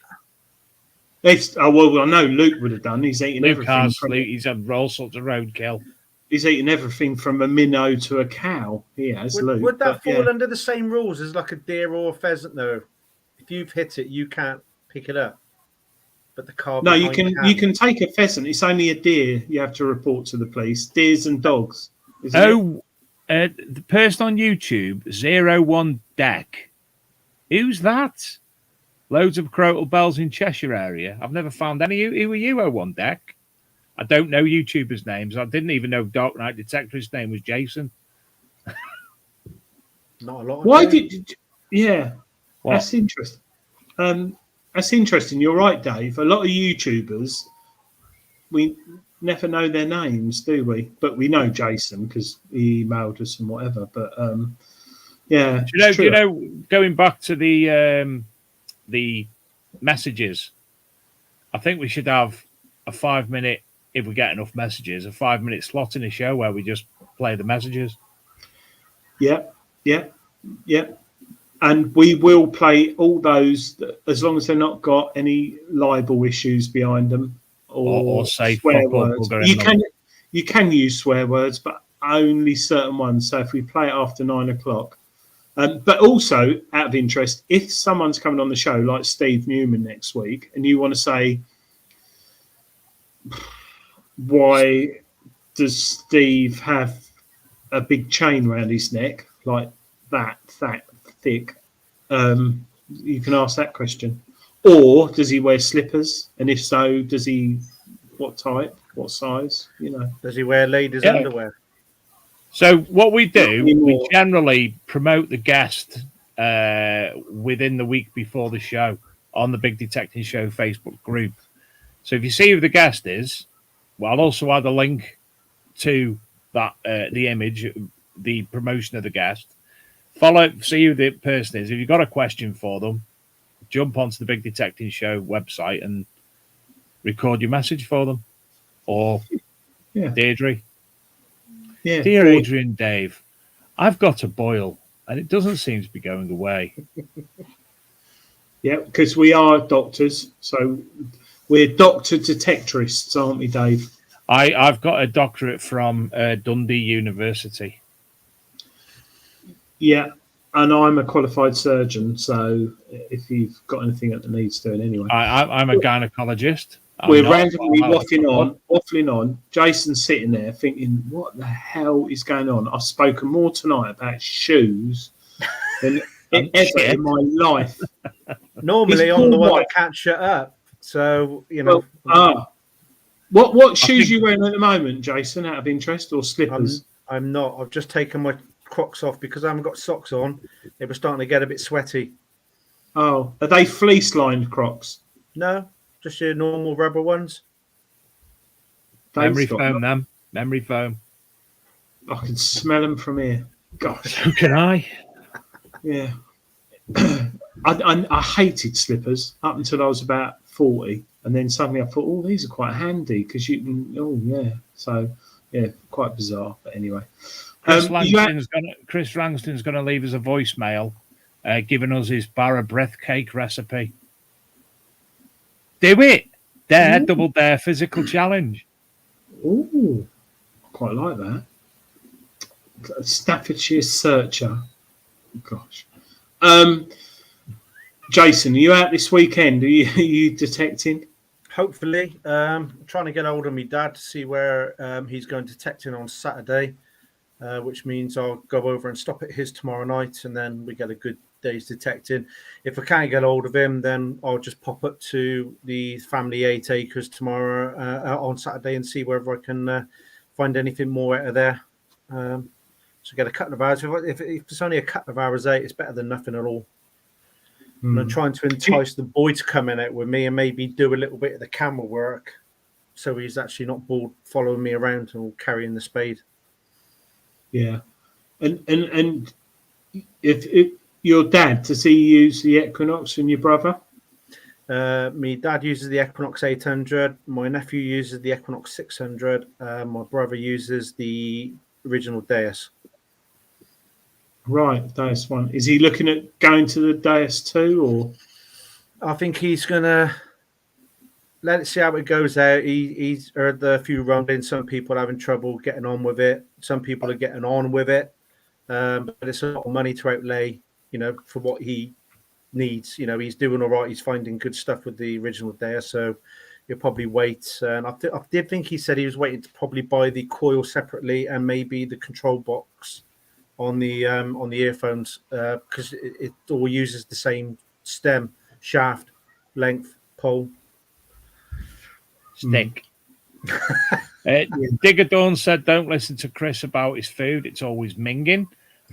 Well, I know Luke would have done. He's eaten everything. He's had all sorts of roadkill. He's eaten everything from a minnow to a cow. He has, Luke. Would that fall under the same rules as like a deer or a pheasant, though? If you've hit it, you can't pick it up. But the car. No, you can take a pheasant. It's only a deer you have to report to the police. Deers and dogs. The person on YouTube, 01 Deck. Who's that? Loads of crotal bells in Cheshire area. I've never found any. Who are you, 01 Deck? I don't know YouTubers' names. I didn't even know Dark Knight Detectorist's name was Jason. Not a lot. Why did? Yeah, what? That's interesting. That's interesting. You're right, Dave. A lot of YouTubers, we never know their names, do we? But we know Jason because he emailed us and whatever. But yeah, do you know? Going back to the messages, I think we should have a 5-minute, if we get enough messages, a 5-minute slot in a show where we just play the messages. Yeah. And we will play all those as long as they're not got any libel issues behind them or say swear words. You can use swear words, but only certain ones. So if we play it after 9 o'clock. But also, out of interest, if someone's coming on the show like Steve Newman next week, and you want to say, why does Steve have a big chain around his neck like that thick? You can ask that question. Or does he wear slippers? And if so, does he? What type? What size? Does he wear ladies' underwear? So what we do, we generally promote the guest within the week before the show on the Big Detecting Show Facebook group. So if you see who the guest is, well, I'll also add a link to that, the image, the promotion of the guest. See who the person is. If you've got a question for them, jump onto the Big Detecting Show website and record your message for them. Or Deirdre. Yeah, Dear Adrian and Dave, I've got a boil and it doesn't seem to be going away. Yeah, because we are doctors, so we're doctor detectorists, aren't we, Dave? I've got a doctorate from Dundee University. Yeah, and I'm a qualified surgeon, so if you've got anything that needs doing anyway. I'm a gynecologist. We're randomly waffling on. Jason's sitting there thinking, what the hell is going on? I've spoken more tonight about shoes than ever in my life. Normally, I'm the one that can't shut up. So, you know. What shoes are you wearing at the moment, Jason, out of interest, or slippers? I'm not. I've just taken my Crocs off because I haven't got socks on. They were starting to get a bit sweaty. Oh, are they fleece-lined Crocs? No, just your normal rubber ones. Memory foam, Memory foam. I can smell them from here. Gosh. So can I. Yeah. I hated slippers up until I was about 40. And then suddenly I thought, oh, these are quite handy because you can, So, yeah, quite bizarre. But anyway. Chris Langston's going to leave us a voicemail giving us his Barra breath cake recipe. Do it. Double dare physical challenge. Ooh, I quite like that. Staffordshire Searcher. Gosh. Jason, are you out this weekend? Are you detecting? Hopefully. Trying to get hold of my dad to see where he's going detecting on Saturday, which means I'll go over and stop at his tomorrow night, and then we get a good day's detecting. If I can't get hold of him, then I'll just pop up to the family 8 acres tomorrow on Saturday and see whether I can find anything more out of there. So get a couple of hours. If it's only a couple of hours out, it's better than nothing at all. And I'm trying to entice the boy to come in out with me and maybe do a little bit of the camera work, so he's actually not bored following me around or carrying the spade. Yeah, and if your dad, does he use the Equinox and your brother? My dad uses the Equinox 800. My nephew uses the Equinox 600. My brother uses the original Deus. Right, Deus 1. Is he looking at going to the Deus 2, or? I think he's gonna let it see how it goes out. He's heard a few rumblings. Some people are having trouble getting on with it. Some people are getting on with it, but it's a lot of money to outlay, for what he needs. He's doing all right. He's finding good stuff with the original Deus, so he'll probably wait. And I did think he said he was waiting to probably buy the coil separately and maybe the control box on the earphones, because it all uses the same stem, shaft, length, pole, stick. Digger Dawn said, "Don't listen to Chris about his food. It's always minging."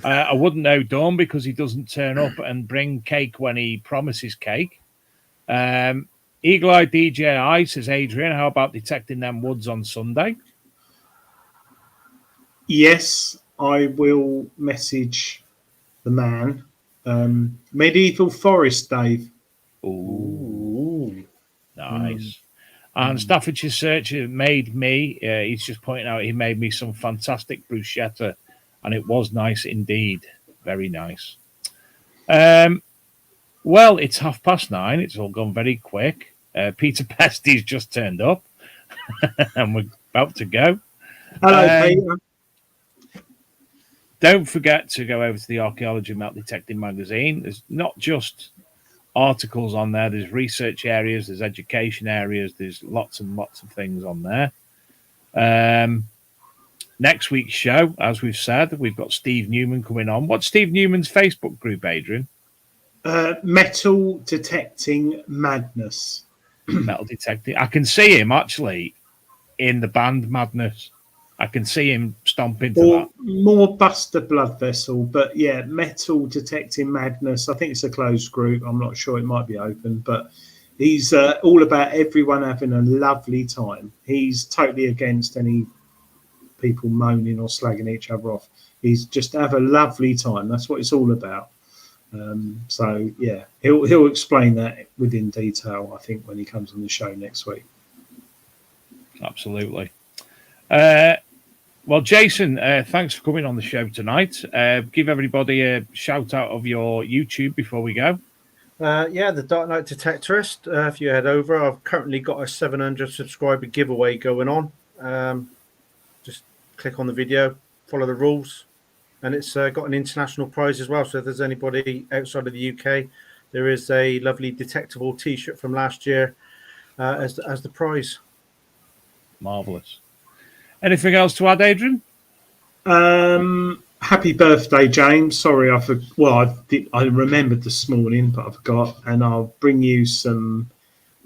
I wouldn't know Dawn because he doesn't turn up and bring cake when he promises cake. Eagle Eye DJI says, "Adrian, how about detecting them woods on Sunday?" Yes, I will message the man. Medieval Forest, Dave. Ooh. Nice. And Staffordshire Searcher made me, he's just pointing out, he made me some fantastic bruschetta, and it was nice indeed. Very nice. Well, it's 9:30. It's all gone very quick. Peter Pesty's just turned up, and we're about to go. Hello, Peter. Don't forget to go over to the Archaeology Melt Detecting magazine. There's not just articles on there. There's research areas, there's education areas, there's lots and lots of things on there. Next week's show, as we've said, we've got Steve Newman coming on. What's Steve Newman's Facebook group, Adrian? Metal Detecting Madness. Metal Detecting. I can see him actually in the band Madness. I can see him stomping to that. More Buster Blood Vessel, but yeah, Metal Detecting Madness. I think it's a closed group. I'm not sure, it might be open, but he's all about everyone having a lovely time. He's totally against any people moaning or slagging each other off. He's just have a lovely time. That's what it's all about. So yeah, he'll explain that within detail, I think, when he comes on the show next week. Absolutely. Well, Jason, thanks for coming on the show tonight. Give everybody a shout out of your YouTube before we go. The Dark Knight Detectorist. If you head over, I've currently got a 700 subscriber giveaway going on. Just click on the video, follow the rules, and it's got an international prize as well. So if there's anybody outside of the UK, there is a lovely Detectable T-shirt from last year as the prize. Marvellous. Anything else to add, Adrian? Happy birthday, James. Sorry, I remembered this morning, but I forgot. And I'll bring you some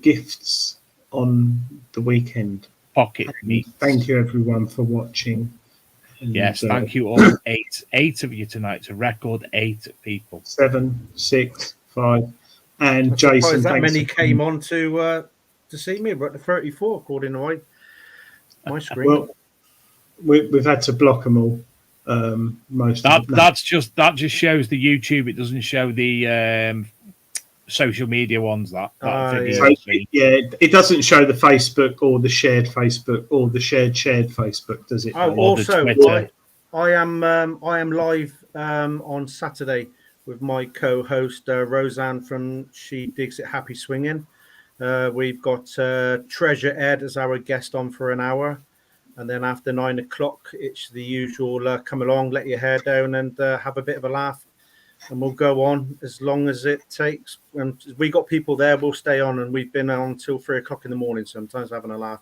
gifts on the weekend. Pocket meat. Thank you, everyone, for watching. And, yes, thank you all. Eight of you tonight. It's a record 8 people. 7, 6, 5. And Jason, that many came on to see me. We're at the 34, according to my screen. Well, we've had to block them all. Most that just shows the YouTube. It doesn't show the social media ones. It doesn't show the Facebook or the shared Facebook or the shared Facebook, does it? Oh, also, I am live on Saturday with my co-host Roseanne from She Digs It Happy Swinging. We've got Treasure Ed as our guest on for an hour. And then after 9 o'clock, it's the usual come along, let your hair down and have a bit of a laugh. And we'll go on as long as it takes. And we got people there, we'll stay on. And we've been on until 3 o'clock in the morning, sometimes having a laugh.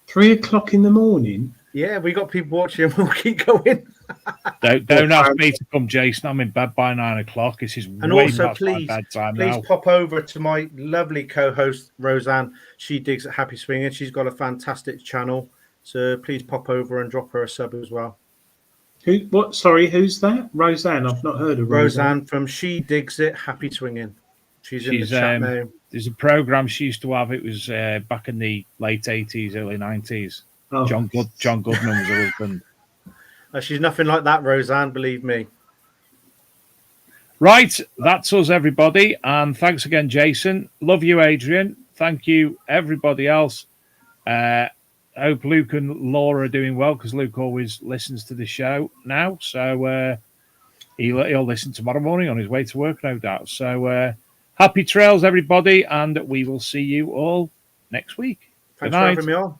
3 o'clock in the morning? Yeah, we got people watching. We'll keep going. Don't ask me to come, Jason. I'm in bed by 9 o'clock. This is and way also, past my bedtime please now. Pop over to my lovely co-host Roseanne. She digs at Happy Swinging. She's got a fantastic channel, so please pop over and drop her a sub as well. What? Sorry, who's that? Roseanne. I've not heard of Roseanne from She Digs It Happy Swinging. She's in the chat now. There's a program she used to have. It was back in the late 80s, early 90s. Oh. John Goodman was her husband. She's nothing like that, Roseanne, believe me. Right, that's us, everybody. And thanks again, Jason. Love you, Adrian. Thank you, everybody else. I hope Luke and Laura are doing well, because Luke always listens to the show now. So he'll listen tomorrow morning on his way to work, no doubt. So happy trails, everybody, and we will see you all next week. Thanks for having me on.